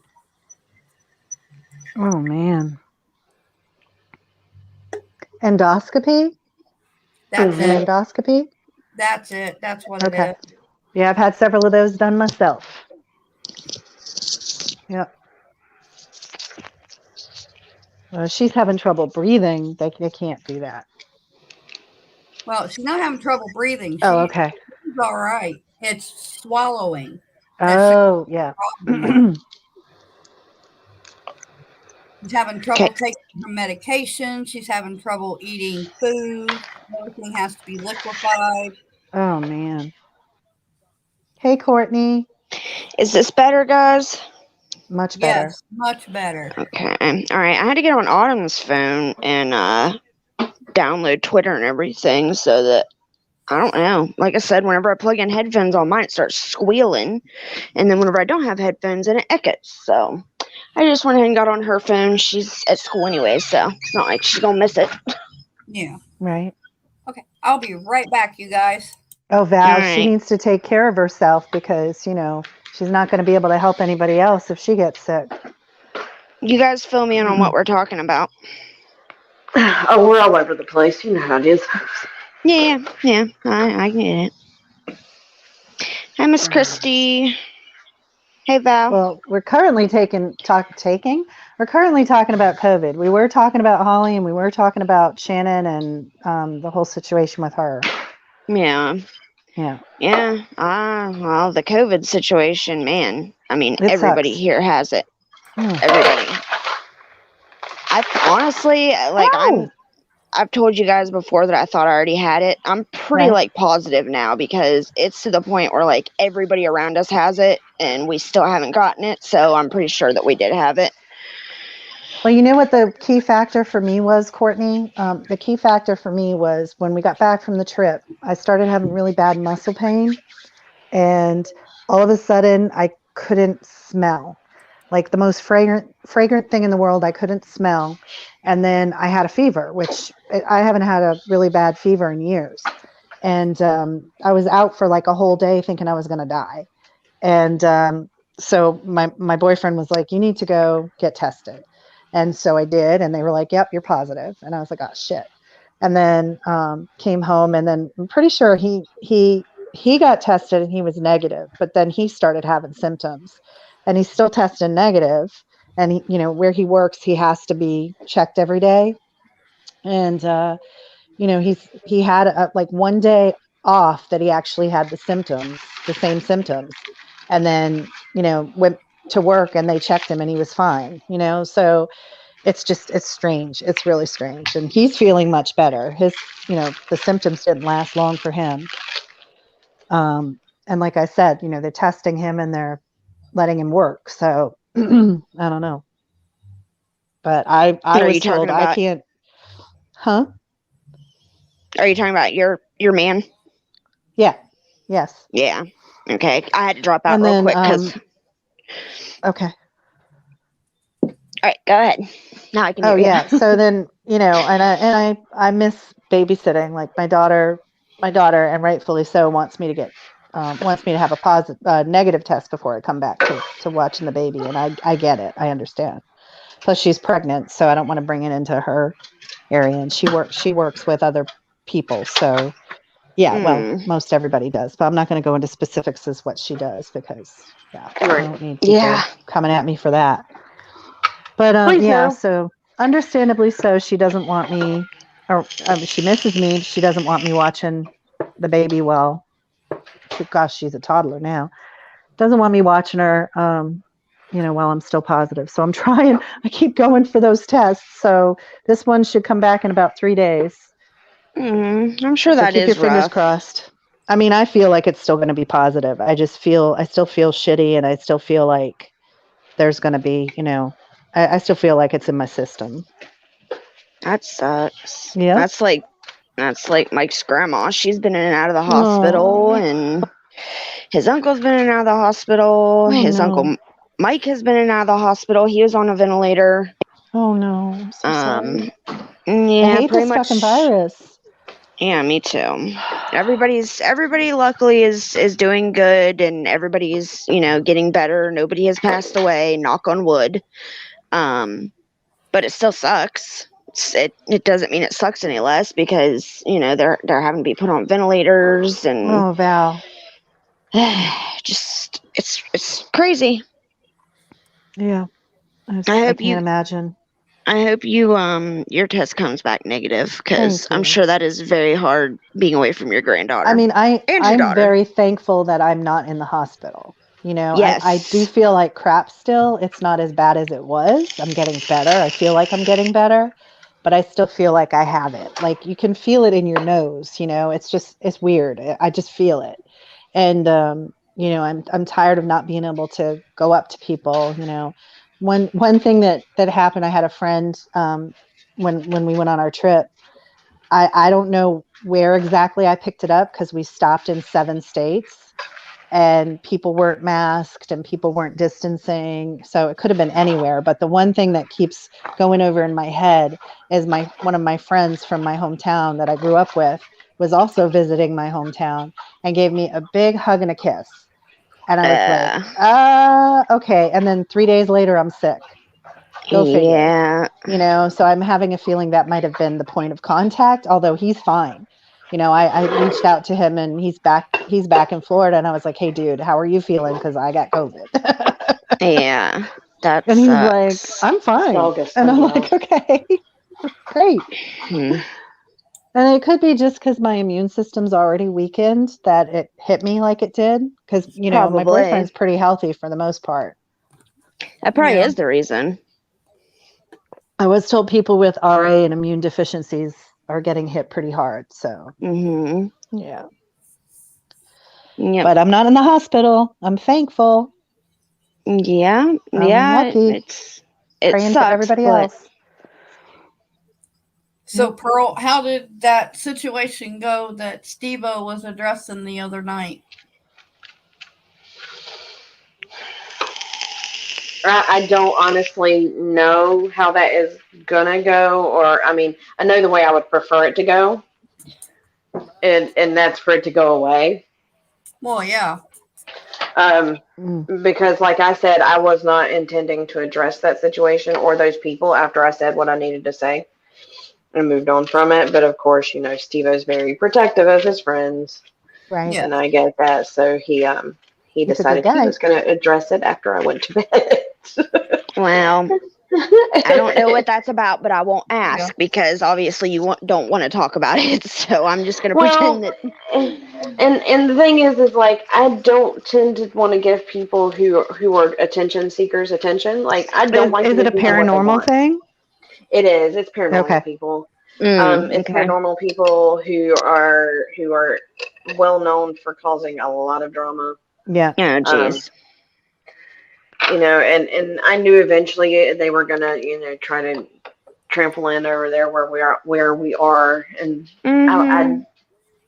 Oh man. Endoscopy? That's An it. endoscopy? That's it. That's what Okay. it is. Yeah, I've had several of those done myself. Yep. She's having trouble breathing. They can't do that. Well, she's not having trouble breathing. Oh, okay. She's all right. It's swallowing. Oh, yeah. She's having trouble taking her medication. She's having trouble eating food. Everything has to be liquefied. Oh, man. Hey, Courtney. Is this better, guys? Much better. Yes, much better. Okay. All right. I had to get on Autumn's phone and download Twitter and everything so that, I don't know. Like I said, whenever I plug in headphones on mine, it starts squealing. And then whenever I don't have headphones, then it echoes. So I just went ahead and got on her phone. She's at school anyway, so it's not like she's going to miss it. Yeah. Right. Okay. I'll be right back, you guys. Oh, Val, All she right. needs to take care of herself because, she's not going to be able to help anybody else if she gets sick. You guys fill me in on what we're talking about. Oh, we're all over the place. You know how it is. Yeah, I get it. Hi, Miss Christy. Hey, Val. Well, we're currently we're currently talking about COVID. We were talking about Holly and we were talking about Shannon and the whole situation with her. Yeah. Yeah. Yeah. Well, the COVID situation, man. I mean, It everybody sucks. here has it. Mm. Everybody. I honestly, like, Ow! I've told you guys before that I thought I already had it. I'm pretty, Right. positive now because it's to the point where, everybody around us has it and we still haven't gotten it. So I'm pretty sure that we did have it. Well, you know what the key factor for me was, Courtney? The key factor for me was when we got back from the trip, I started having really bad muscle pain. And all of a sudden, I couldn't smell. Like the most fragrant thing in the world, I couldn't smell. And then I had a fever, which I haven't had a really bad fever in years. And I was out for like a whole day thinking I was going to die. And so my boyfriend was like, you need to go get tested. And so I did. And they were like, yep, you're positive. And I was like, oh, shit. And then came home. And then I'm pretty sure he got tested and he was negative. But then he started having symptoms. And he's still testing negative. And he, where he works, he has to be checked every day. And he had like one day off that he actually had the same symptoms, and then went to work and they checked him and he was fine. So it's strange. It's really strange, and he's feeling much better. His the symptoms didn't last long for him. And like I said, they're testing him and they're letting him work. So I don't know, but I Are was you talking told I about? can't. Huh? Are you talking about your man? Yeah. Yes. Yeah. Okay. I had to drop out And real then quick because. okay. All right, go ahead. Now I can hear Oh you. yeah. So then, and I miss babysitting. Like my daughter, and rightfully so, wants me to have a negative test before I come back to watching the baby. And I get it. I understand. Plus she's pregnant, so I don't want to bring it into her area. And she works with other people. So yeah, well, most everybody does, but I'm not going to go into specifics as what she does because I don't need people coming at me for that. But no. so understandably so, she doesn't want me, or she misses me. She doesn't want me watching the baby while, gosh, she's a toddler now. Doesn't want me watching her, while I'm still positive. So I'm trying. I keep going for those tests. So this one should come back in about 3 days. I'm sure So that keep is your fingers rough. crossed. I mean, I feel like it's still going to be positive. I still feel shitty, and I still feel like there's going to be, I still feel like it's in my system. That sucks. Yeah. That's like Mike's grandma. She's been in and out of the hospital, and his uncle's been in and out of the hospital. His uncle Mike has been in and out of the hospital. He was on a ventilator. Oh no, I'm so sorry. Yeah, I hate pretty this much. fucking virus. Yeah, me too. Everybody luckily is doing good, and everybody's getting better. Nobody has passed away, knock on wood. But it still sucks. It doesn't mean it sucks any less because they're having to be put on ventilators and Oh Val. just it's crazy. Yeah, I can't can't imagine. I hope your test comes back negative, because Thank I'm you. sure that is very hard being away from your granddaughter. I mean, And your I'm daughter. very thankful that I'm not in the hospital. You know, I do Yes. feel like crap still. It's not as bad as it was. I'm getting better. I feel like I'm getting better, but I still feel like I have it. Like you can feel it in your nose, you know. It's weird. I just feel it. And you know, I'm tired of not being able to go up to people, you know. One thing that happened, I had a friend when we went on our trip. I don't know where exactly I picked it up because we stopped in 7 states and people weren't masked and people weren't distancing. So it could have been anywhere. But the one thing that keeps going over in my head is one of my friends from my hometown that I grew up with was also visiting my hometown and gave me a big hug and a kiss. And I was like, okay. And then 3 days later, I'm sick. Go figure. Yeah. You know, so I'm having a feeling that might have been the point of contact, although he's fine. You know, I reached out to him and he's back in Florida, and I was like, hey dude, how are you feeling? Because I got COVID. Yeah. That And he's like, sucks. I'm fine. Dog is And so I'm loud. like, okay, great. Hmm. And it could be just because my immune system's already weakened that it hit me like it did. Because, you know, my Probably. boyfriend's pretty healthy for the most part. That probably Yeah. is the reason. I was told people with RA and immune deficiencies are getting hit pretty hard. So, Mm-hmm. yeah. Yep. But I'm not in the hospital. I'm thankful. Yeah. I'm Yeah. lucky. It Praying for sucks, everybody but else. So, Pearl, how did that situation go that Steve-O was addressing the other night? I don't honestly know how that is gonna go, or I mean, I know the way I would prefer it to go, and that's for it to go away. Well, yeah. Because, like I said, I was not intending to address that situation or those people after I said what I needed to say and moved on from it. But of course, you know, Steve-O's very protective of his friends, Right. Yeah. and I get that. So he He's a good decided he guy. was going to address it after I went to bed. well, I don't know what that's about, but I won't ask Yeah. because obviously you don't want to talk about it. So I'm just going to Well, pretend that. and the thing is like I don't tend to want to give people who are attention seekers attention. Like I don't like to Is it give a people what they paranormal want. thing? It is. It's paranormal Okay. people. It's Okay. paranormal people who are well known for causing a lot of drama. Yeah. Oh, jeez. You know, and I knew eventually they were gonna, you know, try to trample in over there where we are, and I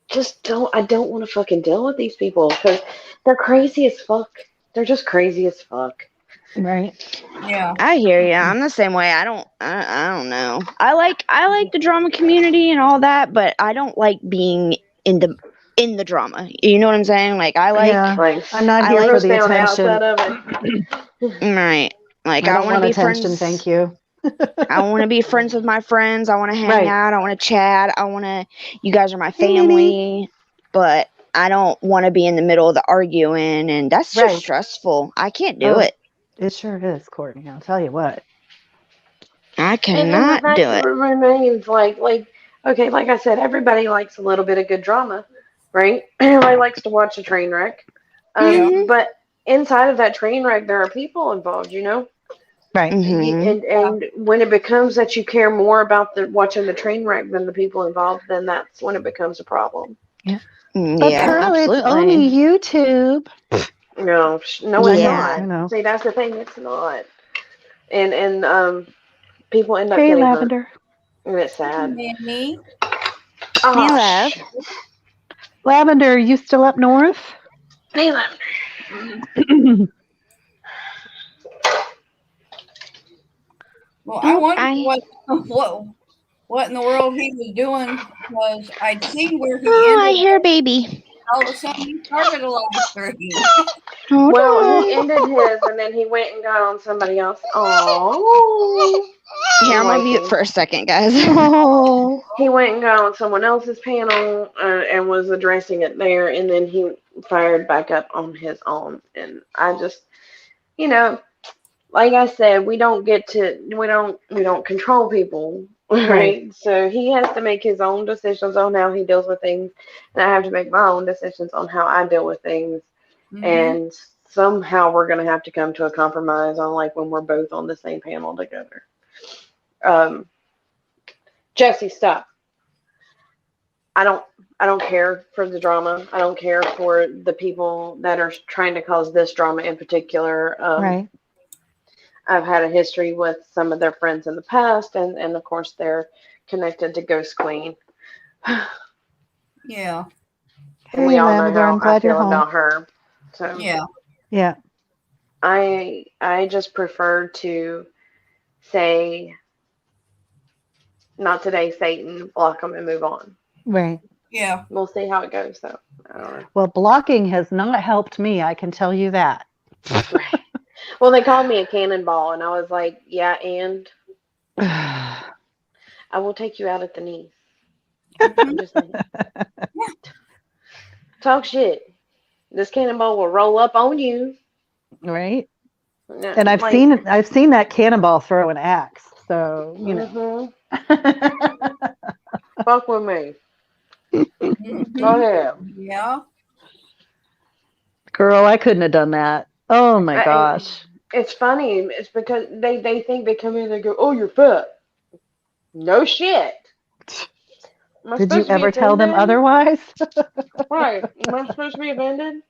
just don't want to fucking deal with these people because they're crazy as fuck. They're just crazy as fuck. Right. Yeah. I hear you. I'm the same way. I don't know. I like the drama community and all that, but I don't like being in the drama. You know what I'm saying? Like I like Yeah. Like I'm not I here like for we'll the stay on the attention. outside of it. right. Like I I don't want to want be attention. friends. Thank you. I want to be friends with my friends. I want to hang Right. out. I want to chat. You guys are my Hey, Mimi. family, but I don't want to be in the middle of the arguing, and that's just Right. stressful. I can't do Oh, it. it sure is, Courtney. I'll tell you what. I And the cannot fact do it. remains like okay, like I said, everybody likes a little bit of good drama, right? Everybody likes to watch a train wreck. Yeah. But inside of that train wreck, there are people involved, you know. Right. And when it becomes that you care more about watching the train wreck than the people involved, then that's when it becomes a problem. Yeah. But Yeah, Pearl, it's absolutely. only YouTube. No, it's Yeah. You not. know. See, that's the thing. It's not. And people end up Hey, getting hurt, Lavender. and it's sad. Mammy. Oh, Hey, love. shit. Lavender, are you still up north? Hey, Lavender. Well, I wondered I what in the world he was doing because I'd seen where he I ended. hear baby. All of a sudden, he started a live stream. Well, he Oh, ended his, and then he went and got on somebody else. Oh, here, I'm gonna mute for a second, guys. Oh. he went and got on someone else's panel and was addressing it there, and then he fired back up on his own. And I just, you know, like I said, we don't control people, right? So he has to make his own decisions on how he deals with things, and I have to make my own decisions on how I deal with things. Mhm. And somehow we're gonna have to come to a compromise on like when we're both on the same panel together. Jesse, stop. I don't care for the drama. I don't care for the people that are trying to cause this drama in particular. Right. I've had a history with some of their friends in the past, and of course they're connected to Ghost Queen. Yeah. And we Hey, all know Lavender, how I'm I glad you're feel home. about her. So Yeah. Yeah. I just prefer to say, not today, Satan, block them and move on. Right. Yeah. We'll see how it goes, though. I don't know. Well, blocking has not helped me. I can tell you that. Right. Well, they called me a cannonball, and I was like, yeah, and I will take you out at the knees. I'm Mhm. just saying. Talk shit. This cannonball will roll up on you. Right. No, And I've like, seen that cannonball throw an axe. So, you know. fuck with me. Go Mhm. ahead. Yeah. Girl, I couldn't have done that. Oh my And gosh. it's funny. It's because they think they come in and they go, oh, you're fat. No shit. Am I Did you supposed to be ever tell them offended? otherwise? Right. Am I supposed to be offended?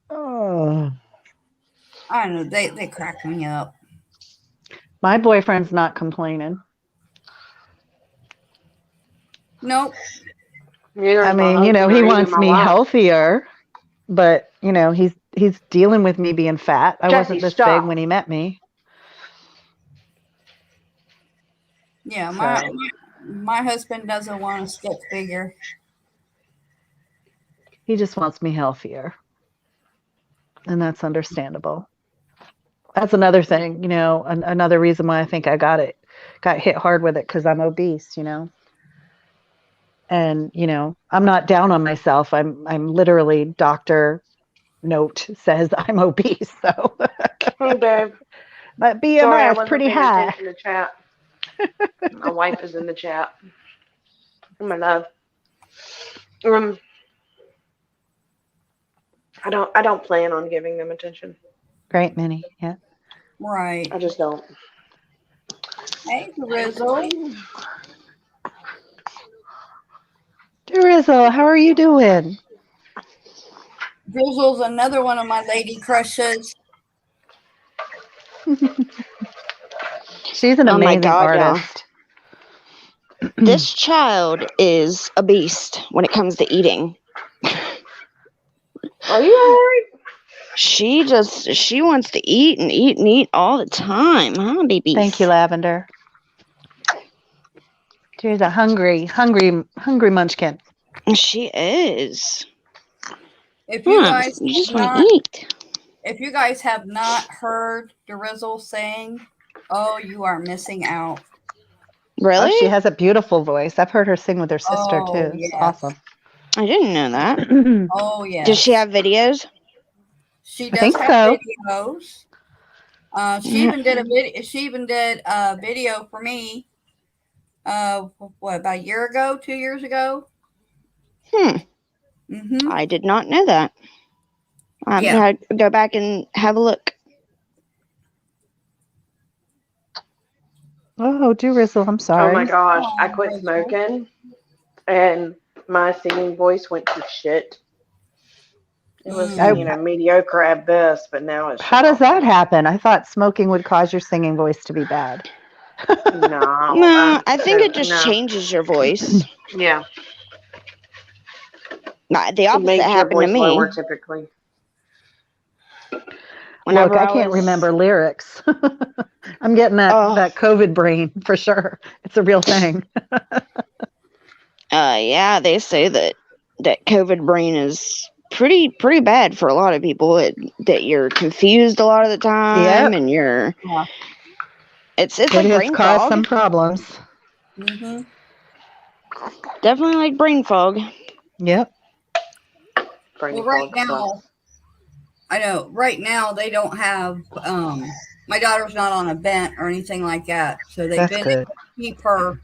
Oh. I know they crack me up. My boyfriend's not complaining. Nope. Neither I is my mean, husband he or even wants my me wife. healthier, but he's dealing with me being fat. I Jesse, wasn't this big stop. when he met me. Yeah. So My husband doesn't want a stick figure. he just wants me healthier. And that's understandable. That's another thing, another reason why I think I got hit hard with it, because I'm obese, and I'm not down on myself. I'm literally, doctor note says I'm obese. So Hey, babe. my Sorry, I BMI is wasn't pretty paying high. attention to chat. My wife is in the chat. My love. I don't plan on giving them attention. Great, Minnie. Yeah. Right. I just don't. Hey, Grizzle. Rizzo, how are you doing? Grizzle's another one of my lady crushes. She's an Oh my amazing God, y'all. artist. This child is a beast when it comes to eating. Are you alright? She wants to eat and eat and eat all the time, huh, babies? Thank you, Lavender. She's a hungry munchkin. She is. If you Huh, guys you have just want to not, eat. if you guys have not heard Drizzle sing, oh, you are missing out. Really? Oh, she has a beautiful voice. I've heard her sing with her sister Oh, too. It's yes. awesome. I didn't know that. Oh, yes. Does she have videos? She I does think have so. videos. She even did a video. She even did a video for me. About a year ago, 2 years ago. Mm-hmm. I did not know that. I'm Yeah. gonna go back and have a look. Oh, do Rizzle, I'm sorry. Oh my gosh. I Oh, quit Grizzle. smoking and my singing voice went to shit. It was, mediocre at best, but now it's How just does awful. that happen? I thought smoking would cause your singing voice to be bad. No, I think it just no. changes your voice. Yeah. The It opposite makes your happened to voice me. lower typically. Whenever Look, I can't remember lyrics. I'm getting that COVID brain for sure. It's a real thing. Yeah, they say that COVID brain is pretty bad for a lot of people. That you're confused a lot of the time, and you're it's It like has brain caused fog. some problems. Mm-hmm. Definitely like brain fog. Yep. Well, right now, I know right now they don't have, my daughter's not on a vent or anything like that. So they've That's been good. able to keep her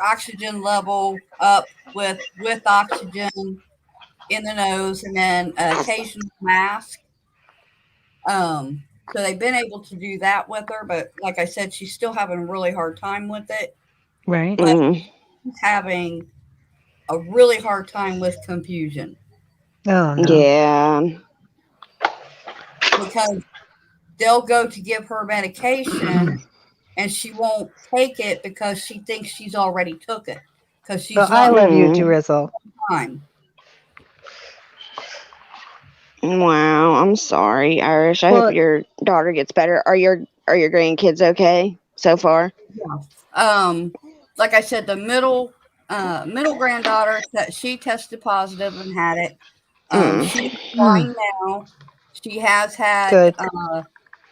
oxygen level up with oxygen in the nose and then occasional mask. So they've been able to do that with her, but like I said, she's still having a really hard time with it. Right. But Mm. she's having a really hard time with confusion Oh no. Yeah. because they'll go to give her medication and she won't take it because she thinks she's already took it because Well, she's I lost love you, Mm. Drizzle. time. Wow. I'm sorry, Irish. I hope Well, your daughter gets better. Are your grandkids okay so far? Um, like I said, the middle granddaughter that she tested positive and had it. Mm. She's fine now. She has had good.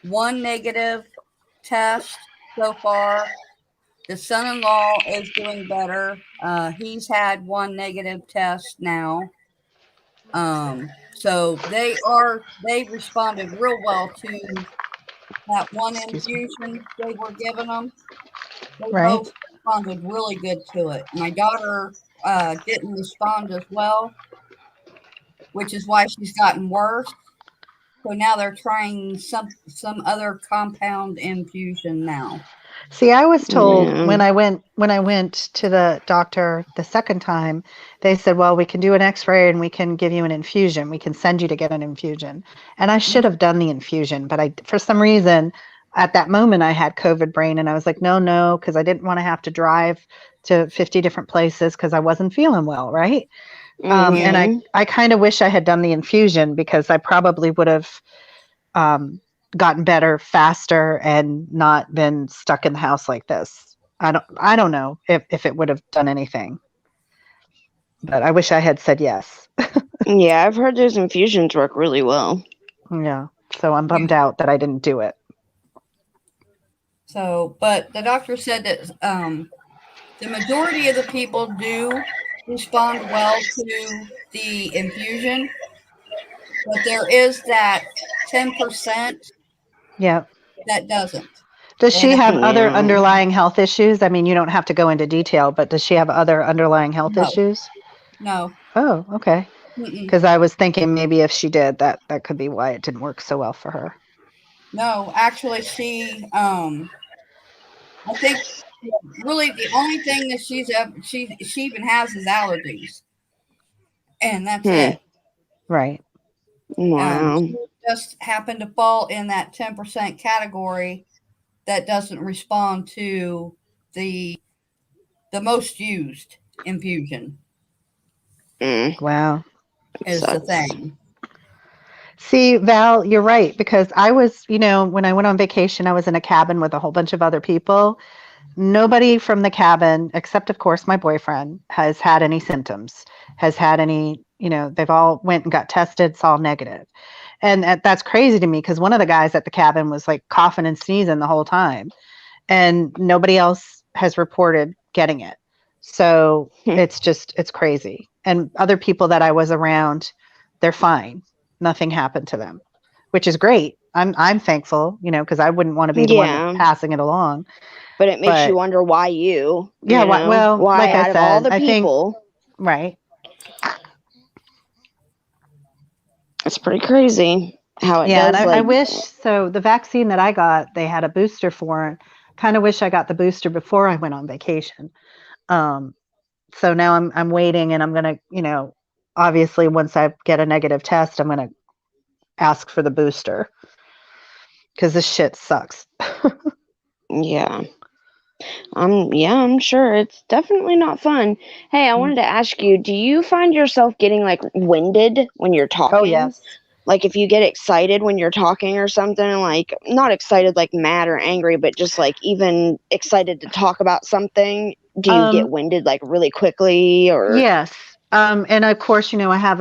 one negative test so far. The son-in-law is doing better. He's had one negative test now. So they responded real well to that one Excuse me. infusion they were giving them. They Right. both responded really good to it. My daughter didn't respond as well, which is why she's gotten worse. So now they're trying some other compound infusion now. See, I was told Yeah. when I went to the doctor the second time, they said, "Well, we can do an X-ray and we can give you an infusion. We can send you to get an infusion." And I should have done the infusion, but I for some reason at that moment I had COVID brain and I was like, "No, no," because I didn't want to have to drive to 50 different places because I wasn't feeling well, right? And Yeah. Mm-hmm. I kind of wish I had done the infusion because I probably would have um, gotten better faster and not been stuck in the house like this. I don't know if it would have done anything, but I wish I had said yes. Yeah, I've heard those infusions work really well. Yeah. So I'm bummed out that I didn't do it. So, but the doctor said that the majority of the people do respond well to the infusion, but there is that 10% Yeah. that doesn't. Does And she have other Yeah. underlying health issues? I mean, you don't have to go into detail, but does she have other underlying health no, issues? no, Oh, okay. mm-mm, Because I was thinking maybe if she did, that could be why it didn't work so well for her. no. Actually, I think really the only thing that she even has is allergies, and that's Hmm. it. Right. Wow. She just happened to fall in that 10% category that doesn't respond to the the most used infusion Mm. Wow. is the Sucks. thing. See, Val, you're right because I was, when I went on vacation, I was in a cabin with a whole bunch of other people. Nobody from the cabin, except of course my boyfriend, has had any symptoms, has had any, they've all went and got tested, it's all negative. And that's crazy to me because one of the guys at the cabin was like coughing and sneezing the whole time, and nobody else has reported getting it. So it's crazy. And other people that I was around, they're fine. Nothing happened to them, which is great. I'm thankful, because I wouldn't want to be the one that's Yeah, passing it along. but it makes you But wonder why you, yeah, well, why like I out of all said, the I think people. right. It's pretty crazy how it Yeah, and does. I Like, wish so. The vaccine that I got, they had a booster for it. Kind of wish I got the booster before I went on vacation. Um, so now I'm waiting, and I'm gonna, obviously once I get a negative test, I'm gonna ask for the booster because this shit sucks. yeah, I'm sure it's definitely not fun. Hey, I wanted to ask you, do you find yourself getting like winded when you're Oh talking? yes. Like if you get excited when you're talking or something, like not excited like mad or angry, but just like even excited to talk about something, do you get Um, winded like really quickly or Yes. And of course, I have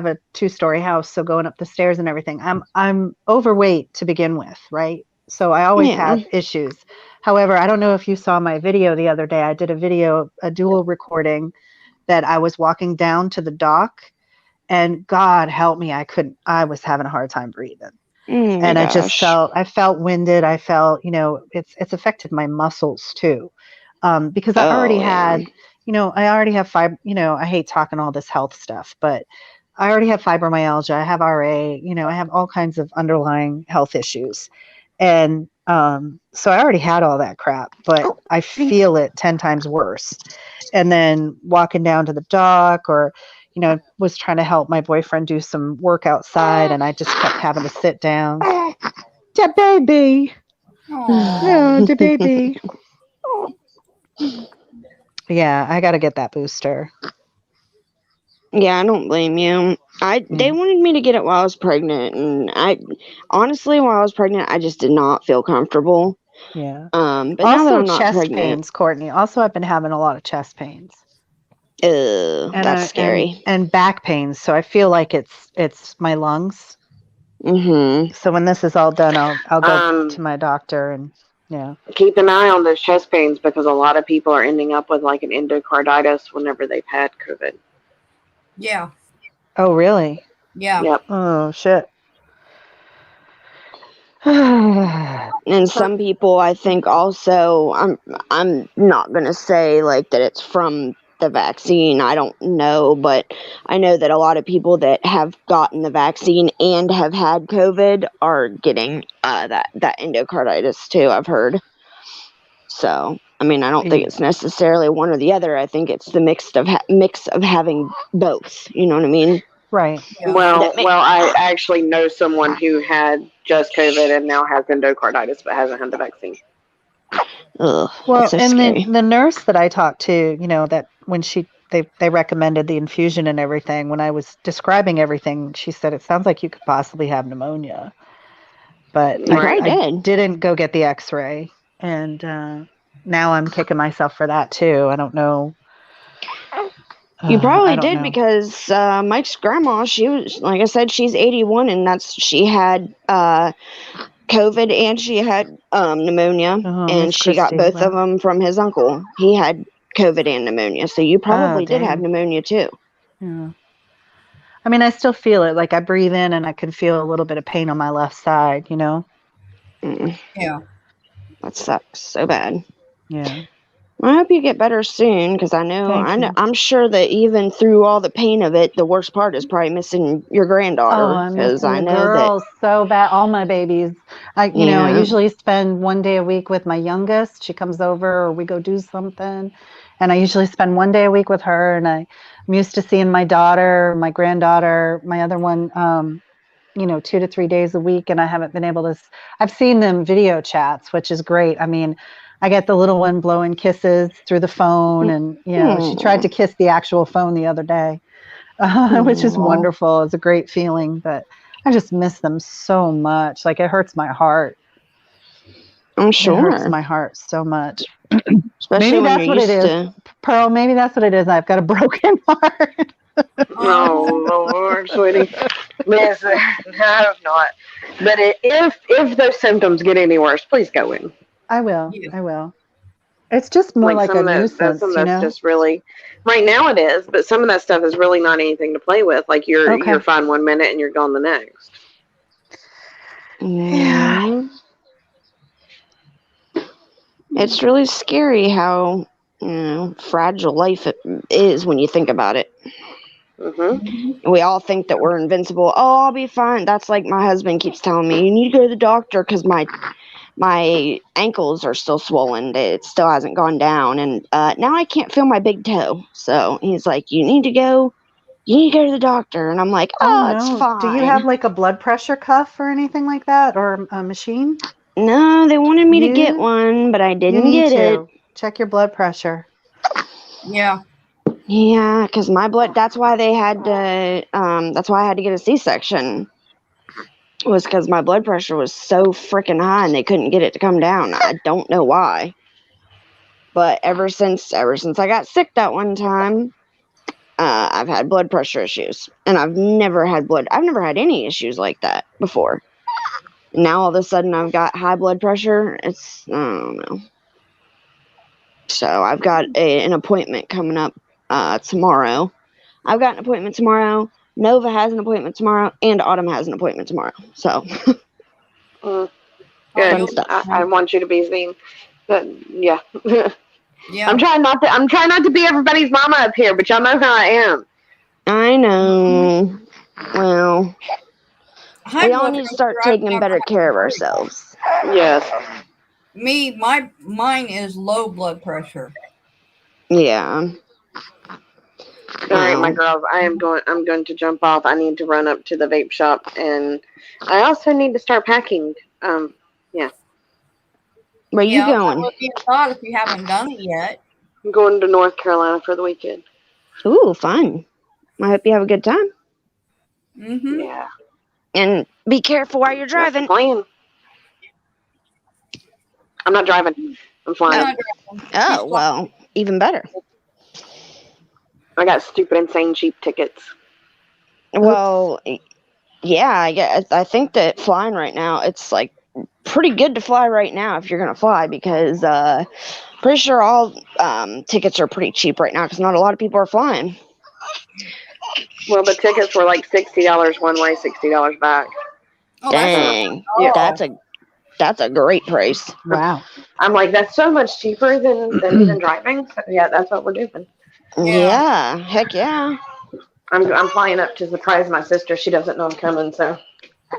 a two-story house, so going up the stairs and everything. I'm overweight to begin with, right? So I always yeah. have issues. However, I don't know if you saw my video the other day. I did a dual recording that I was walking down to the dock and God help me, I was having a hard time breathing. Oh my And gosh. I felt winded. I felt, it's affected my muscles too. Because I already Oh yeah. had, I already have I hate talking all this health stuff, but I already have fibromyalgia. I have RA, I have all kinds of underlying health issues. And so I already had all that crap, but Oh, I feel it 10 times worse. And then walking down to the dock or, was trying to help my boyfriend do some work outside and I just kept having to sit down. The baby. Aw. No, the baby. Yeah, I got to get that booster. yeah, I don't blame you. They wanted me to get it while I was pregnant, and I honestly, while I was pregnant, I just did not feel comfortable. Yeah. But now that Also I'm not chest pregnant, pains, Courtney. Also, I've been having a lot of chest pains. That's scary. and back pains. So I feel like it's my lungs. Mm-hmm. So when this is all done, I'll go to Um, my doctor and yeah. keep an eye on those chest pains because a lot of people are ending up with like an endocarditis whenever they've had COVID. Yeah. Oh, really? Yeah. Yep. Oh, shit. And some people, I think, also, I'm not gonna say like that it's from the vaccine. I don't know, but I know that a lot of people that have gotten the vaccine and have had COVID are getting that endocarditis too. I've heard. So, I mean, I don't think it's necessarily one or the other. I think it's the mix of having both. You know what I mean? Right. Yeah. Well, I actually know someone who had just COVID and now has endocarditis but hasn't had the vaccine. Ugh, Well, that's so and scary. the nurse that I talked to, that when they recommended the infusion and everything, when I was describing everything, she said it sounds like you could possibly have pneumonia. But You Right. probably I did. didn't go get the X-ray, and now I'm kicking myself for that too. I don't know. You probably I don't did know. because Mike's grandma, she was, like I said, she's 81, and she had COVID and she had pneumonia, Oh, and Miss she got Christie. both of Wow. them from his uncle. He had COVID and pneumonia, so you Oh, probably did have dang. pneumonia too. Yeah. I mean, I still feel it. Like I breathe in and I can feel a little bit of pain on my left side, Mm, Yeah. that sucks so bad. Yeah. I hope you get better soon, because Thank you. I'm sure that even through all the pain of it, the worst part is probably missing your Oh, granddaughter, I'm because missing I the know that. girls so bad. All my babies. I Yeah. usually spend one day a week with my youngest. She comes over or we go do something. And I usually spend one day a week with her. And I'm used to seeing my daughter, my granddaughter, my other one, 2 to 3 days a week. And I haven't been able to, I've seen them video chats, which is great. I mean, I get the little one blowing kisses through the phone. And, she tried to kiss the actual phone the other day. Which is Aw. wonderful. It's a great feeling, but I just miss them so much. Like it hurts my heart. I'm It hurts sure, my heart so much. especially Maybe when you're that's what it used is. to. Pearl, maybe that's what it is. I've got a broken heart. Oh, Lord, sweetie. Listen, I have not. But if those symptoms get any worse, please go in. I will. Yeah. I will. It's just more Like like some a of that's nuisance, some that's just really right now it is, but some of that stuff is really not anything to play with. Like you're Okay. fine one minute and you're gone the next. Yeah. Mm, it's really scary how fragile life is when you think about it. Mm-hmm. We all think that we're invincible. Oh, I'll be fine. That's like my husband keeps telling me. You need to go to the doctor because my ankles are still swollen. It still hasn't gone down, and now I can't feel my big toe. So he's like, You need to go to the doctor." And I'm like, Oh "Oh, it's no. Do you have fine." like a blood pressure cuff or anything like that, or a machine? No, they wanted me to get You one, but I you didn't need get it. to check your blood pressure. Yeah. Yeah, because my blood. That's why they had to. That's why I had to get a C-section. Was because my blood pressure was so freaking high, and they couldn't get it to come down. I don't know why. But ever since I got sick that one time, I've had blood pressure issues, and I've never had any issues like that before. Now all of a sudden I've got high blood pressure. I don't know. So I've got an appointment coming up tomorrow. I've got an appointment tomorrow Nova has an appointment tomorrow, and Autumn has an appointment tomorrow. So, Mm, Oh, good. you'll fun stuff. I want you to be seen. But yeah. Yeah. I'm trying not to be everybody's mama up here, but y'all know how I am. I know. Well, High we all blood need to pressure, start I've taking never better had care to of worry about. ourselves. Yes. Mine is low blood pressure. Yeah. All right, my Well, girls. I'm going to jump off. I need to run up to the vape shop, and I also need to start packing. Yeah. where you Yeah, that going? would be a thought if you haven't done it yet. I'm going to North Carolina for the weekend. Ooh, fun. I hope you have a good time. Mm-hmm. Yeah. And be careful while you're That's the driving. plan. I'm not driving. I'm You're flying. not driving. Oh, well, even better. I got stupid, insane, cheap tickets. Well, yeah, I think that flying right now, it's like pretty good to fly right now if you're gonna fly because pretty sure all tickets are pretty cheap right now because not a lot of people are flying. Well, the tickets were like $60 one way, $60 back. Oh, that's not Dang, bad at all. that's a great price. Wow. I'm like, that's so much cheaper than even driving. So, yeah, that's what we're doing. Yeah, heck yeah. I'm flying up to surprise my sister. She doesn't know I'm coming, so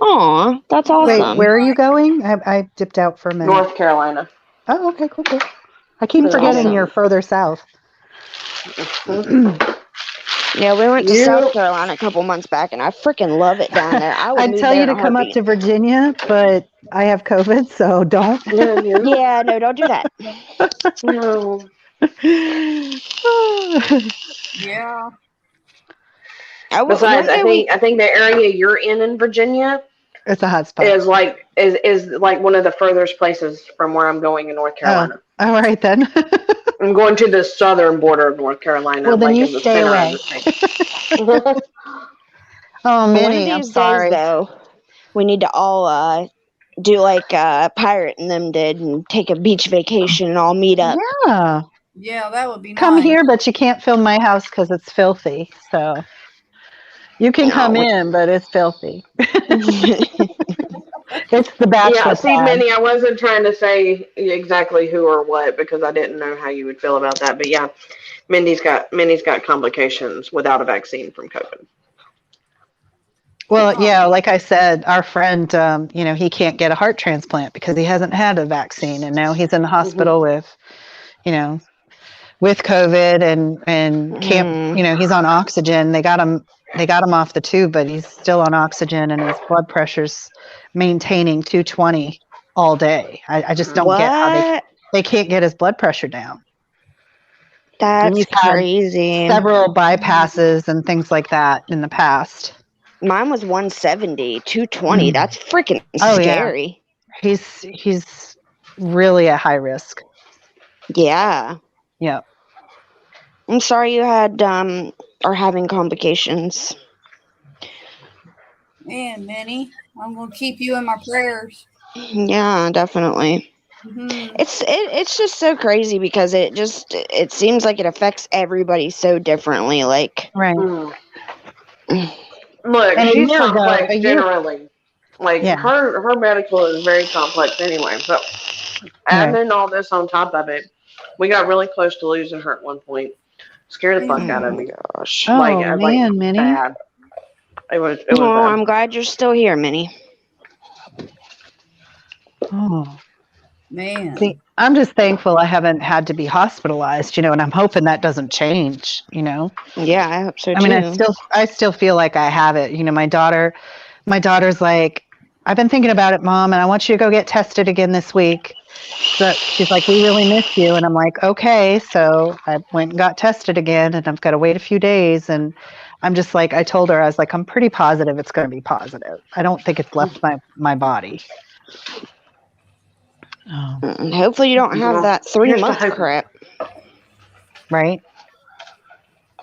Aw, that's Wait, awesome. where are you going? I dipped out for a minute. North Carolina. Oh, okay, cool, cool. I keep That's forgetting awesome. you're further south. Yeah, we went to You- South Carolina a couple months back, and I freaking love it down there. I would I'd move tell there you in to a come up heartbeat. to Virginia, but I have COVID, so don't. Yeah, no, don't do that. No. Yeah. Besides, One day I think the area you're in Virginia It's a hot spot. is like one of the furthest places from where I'm going in North Oh, Carolina. all right then. I'm going to the southern border of North Carolina, Well, then like you in the stay center away. of the state. Oh, one of Minnie, I'm these days, sorry. though, we need to all do like Pirate and them did and take a beach vacation and all meet up. Yeah, Yeah, that would be come nice. here, but you can't film my house because it's filthy. So you can come which- in, but it's filthy. It's the bachelor Yeah, see, pad. Minnie, I wasn't trying to say exactly who or what because I didn't know how you would feel about that. But yeah, Minnie's got complications without a vaccine from COVID. Well, Oh. yeah, like I said, our friend, he can't get a heart transplant because he hasn't had a vaccine, and now he's in the hospital with COVID and can't, he's on oxygen. They got him off the tube, but he's still on oxygen, and his blood pressure's maintaining 220 all day. I just don't get how What? they can't get his blood pressure down. And That's he's had crazy. several bypasses and things like that in the past. Mine was 170, 220. That's freaking Oh, yeah. scary. He's really at high risk. Yeah. Yeah. I'm sorry you had are having complications. Man, Minnie, I'm gonna keep you in my prayers. Yeah, definitely. Mm-hmm. It's just so crazy because it seems like it affects everybody so differently. Like, Right. Look, And a she's year ago- complex a year- generally. Like Yeah. her medical is very complex anyway. So adding in all this on top of it, we got really close to losing her at one point. Scared the fuck out of me. gosh. Oh, Like, I was like, man, Minnie. bad. It was Oh, bad. I'm glad you're still here, Minnie. Oh. Man. See, I'm just thankful I haven't had to be hospitalized, and I'm hoping that doesn't change, Yeah, I hope so too. I mean, I still feel like I have it. My daughter's like, I've been thinking about it, Mom, and I want you to go get tested again this week. So she's like, we really miss you. And I'm like, okay. So I went and got tested again, and I've got to wait a few days. And I'm just like, I told her, I was like, I'm pretty positive it's going to be positive. I don't think it's left my body. Oh, And hopefully you don't have that 3-month crap. right?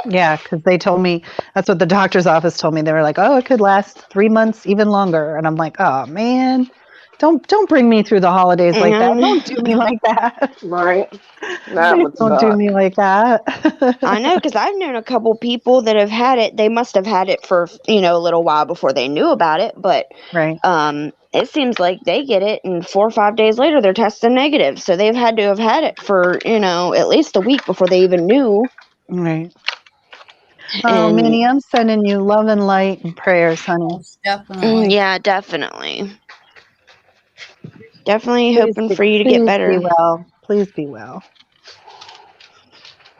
Yeah, because they told me, that's what the doctor's office told me. They were like, oh, it could last 3 months, even longer. And I'm like, oh, man, Don't bring me through the holidays like that. Don't do me like that. Right. That Please would don't do suck. me like that. I know, because I've known a couple people that have had it. They must have had it for, a little while before they knew about it. But Right. it seems like they get it, and 4 or 5 days later, they're testing negative. So they've had to have had it for, at least a week before they even knew. Right. Oh, And Minnie, I'm sending you love and light and prayers, honey. Most definitely. yeah, definitely. Definitely Please hoping be, for you to get please be better. well. Please be well.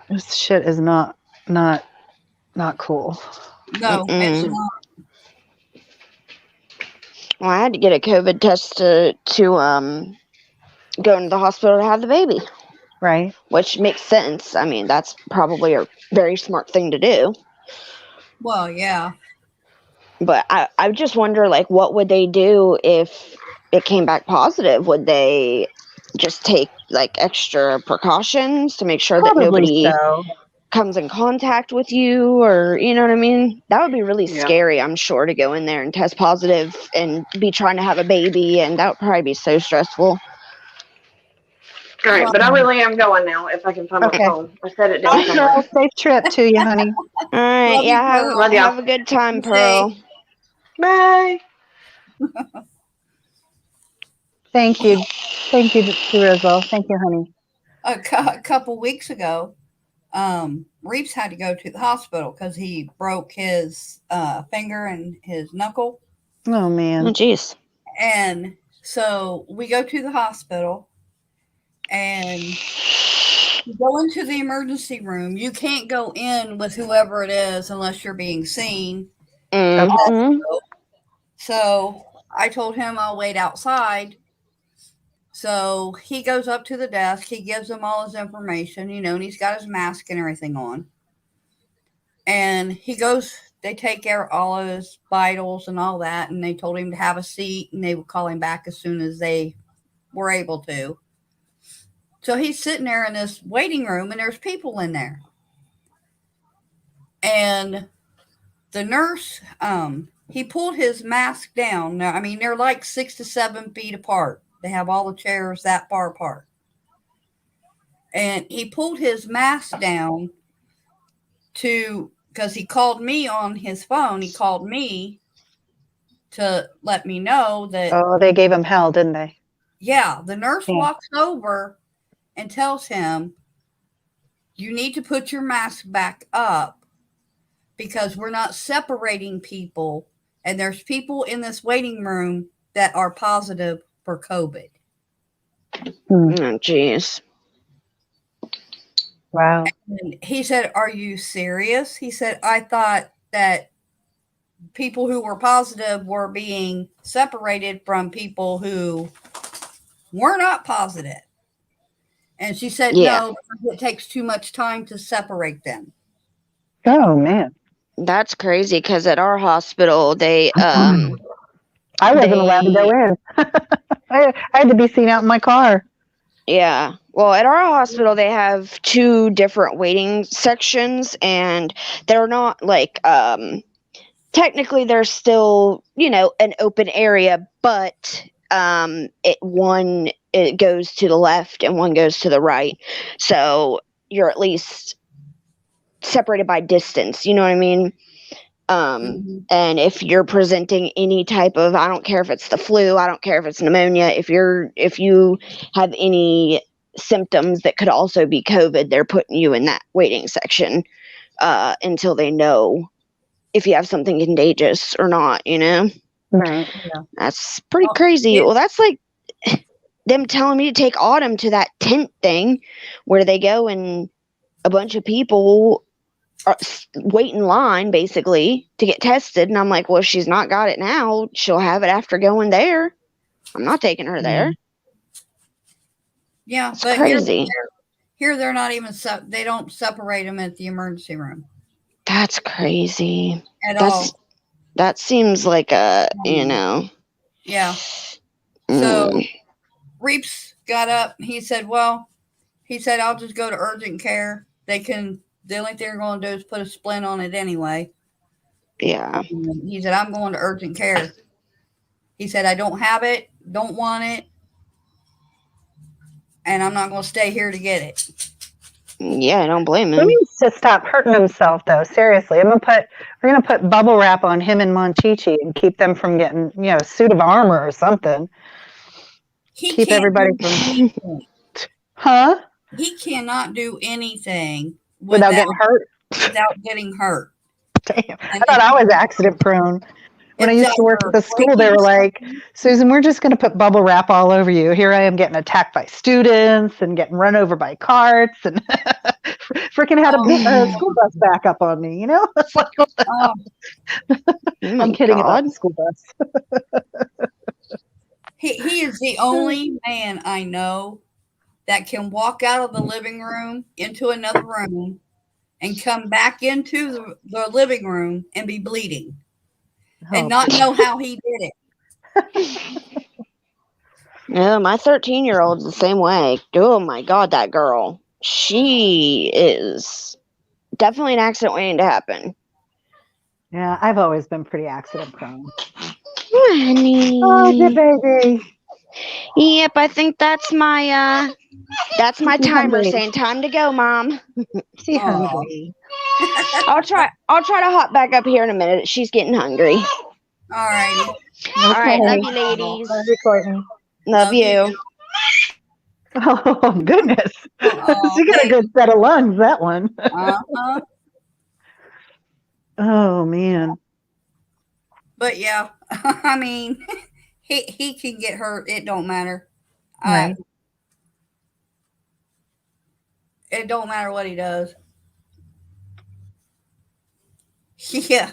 This shit is not cool. No, it's Mm-mm. not. Well, I had to get a COVID test to go into the hospital to have the baby, Right. which makes sense. I mean, that's probably a very smart thing to do. Well, yeah. But I just wonder, like, what would they do if it came back positive? Would they just take, like, extra precautions to make sure that Probably nobody so. comes in contact with you, or, you know what I mean? That would be really Yeah. scary, I'm sure, to go in there and test positive and be trying to have a baby, and that would probably be so stressful. All right, but I really am going now. If I can find my Okay. phone, I set it down Bye, somewhere. girl. Safe trip to you, honey. All right, Love you, yeah, Pearl. Love y'all. have a good time, Be Pearl. safe. Bye. Thank you. Thank you, Rizzo. Thank you, honey. A couple weeks ago, Reeves had to go to the hospital because he broke his finger and his knuckle. Oh, Oh, man. jeez. And so we go to the hospital and you go into the emergency room. You can't go in with whoever it is unless you're being seen. Mm-hmm. So I told him I'll wait outside. So he goes up to the desk. He gives them all his information, and he's got his mask and everything on. And he goes, they take care of all of his vitals and all that. And they told him to have a seat and they would call him back as soon as they were able to. So he's sitting there in this waiting room and there's people in there. And the nurse, he pulled his mask down. Now, I mean, they're like 6 to 7 feet apart. They have all the chairs that far apart. And he pulled his mask down because he called me on his phone. He called me to let me know that, Oh, they gave him hell, didn't they? yeah, the nurse Yeah. walks over and tells him, you need to put your mask back up because we're not separating people. And there's people in this waiting room that are positive for COVID. Hmm. Oh, jeez. Wow. And he said, are you serious? He said, I thought that people who were positive were being separated from people who were not positive. And she said, Yeah. no, it takes too much time to separate them. Oh, man. That's crazy, because at our hospital, they I wasn't allowed to go in. I had to be seen out in my car. Yeah. Well, at our hospital, they have 2 different waiting sections, and they're not like, technically they're still, an open area, but, it goes to the left and one goes to the right. So you're at least separated by distance. You know what I mean? And if you're presenting any type of, I don't care if it's the flu, I don't care if it's pneumonia, if you have any symptoms that could also be COVID, they're putting you in that waiting section until they know if you have something contagious or not, Right. Yeah. That's pretty crazy. Well, that's like them telling me to take Autumn to that tent thing where they go and a bunch of people wait in line basically to get tested, and I'm like, well, if she's not got it now, she'll have it after going there. I'm not taking her there. Yeah, It's but crazy. here they're not even they don't separate them at the emergency room That's crazy. at all. That seems like a Yeah. So Reeps got up. He said, I'll just go to urgent care. The only thing they're going to do is put a splint on it anyway. Yeah. He said, I'm going to urgent care. He said, I don't have it. don't want it, and I'm not going to stay here to get it. Yeah, I don't blame He him. needs to stop hurting himself, though. Seriously, we're gonna put bubble wrap on him and Monchichi and keep them from getting, a suit of armor or something. He Keep can't everybody do from, anything. huh? He cannot do anything Without getting hurt. without getting hurt. Damn, And I thought I was accident prone. When I it's used to work at either the school, they breaking were like, something. Susan, we're just going to put bubble wrap all over you. Here I am getting attacked by students and getting run over by carts and freaking had a Oh, school bus back up on me, It's like, oh, Oh I'm my kidding about God. the school bus. he is the only man I know that can walk out of the living room into another room and come back into the living room and be bleeding and Oh, not know how he did it. Yeah, my 13-year-old's the same way. Oh my God, that girl. She is definitely an accident waiting to happen. yeah, I've always been pretty accident prone. Honey. Oh, the baby. Yep, I think that's my She's timer hungry. saying time to go, Mom. She's Oh, hungry. I'll try to hop back up here in a minute. She's getting hungry. all righty. All right, love Okay. you, ladies. Love you, Courtney. Love you. Oh, goodness. Oh, She got a good set of lungs, that one. uh-huh. Oh, man. But yeah, I mean, he can get hurt. It don't matter. Right. It don't matter what he does. Yeah,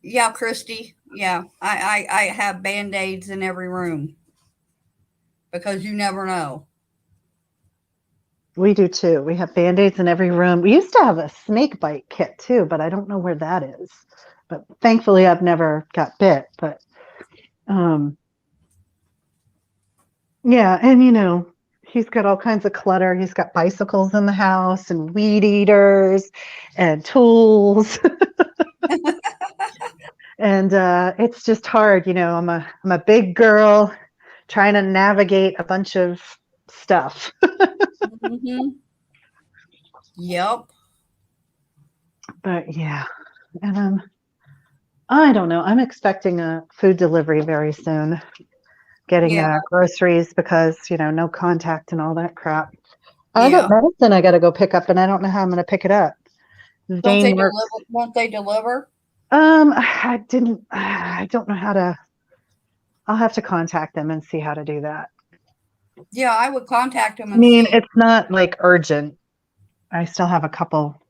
yeah, Christy. Yeah, I have band-aids in every room because you never know. We do too. We have band-aids in every room. We used to have a snake bite kit too, but I don't know where that is. But thankfully I've never got bit. But yeah, and he's got all kinds of clutter. He's got bicycles in the house and weed eaters and tools. And it's just hard, I'm a big girl trying to navigate a bunch of stuff. Mm-hmm. Yep. But yeah, and I don't know. I'm expecting a food delivery very soon. Getting Yeah. groceries because no contact and all that crap. I got Yeah. medicine I got to go pick up, and I don't know how I'm going to pick it up. Don't they Zane works. deliver? Won't they deliver? I didn't. I don't know how to. I'll have to contact them and see how to do that. Yeah, I would contact them I and mean, see. it's not like urgent. I still have a couple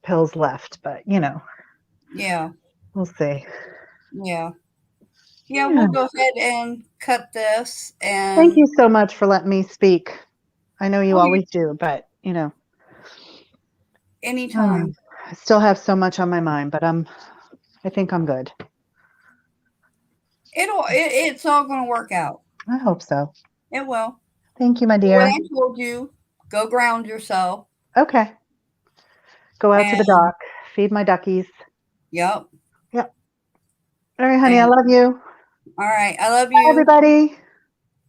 pills left, but Yeah. we'll see. Yeah. Yeah, Yeah. we'll go ahead and cut this Thank and you so much for letting me speak. I know you Oh, always do, but anytime. I still have so much on my mind, but I think I'm good. It's all going to work out. I hope so. It will. Thank you, my What dear. I told you, go ground yourself. Okay. Go out to the And dock, feed my duckies. yep. Yep. All right, honey, I And love you. all right. I love Bye, you. everybody.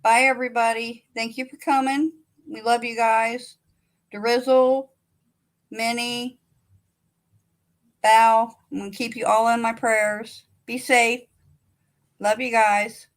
Bye, everybody. Thank you for coming. We love you guys. Drizzle, Minnie, Val. I'm going to keep you all in my prayers. Be safe. Love you guys.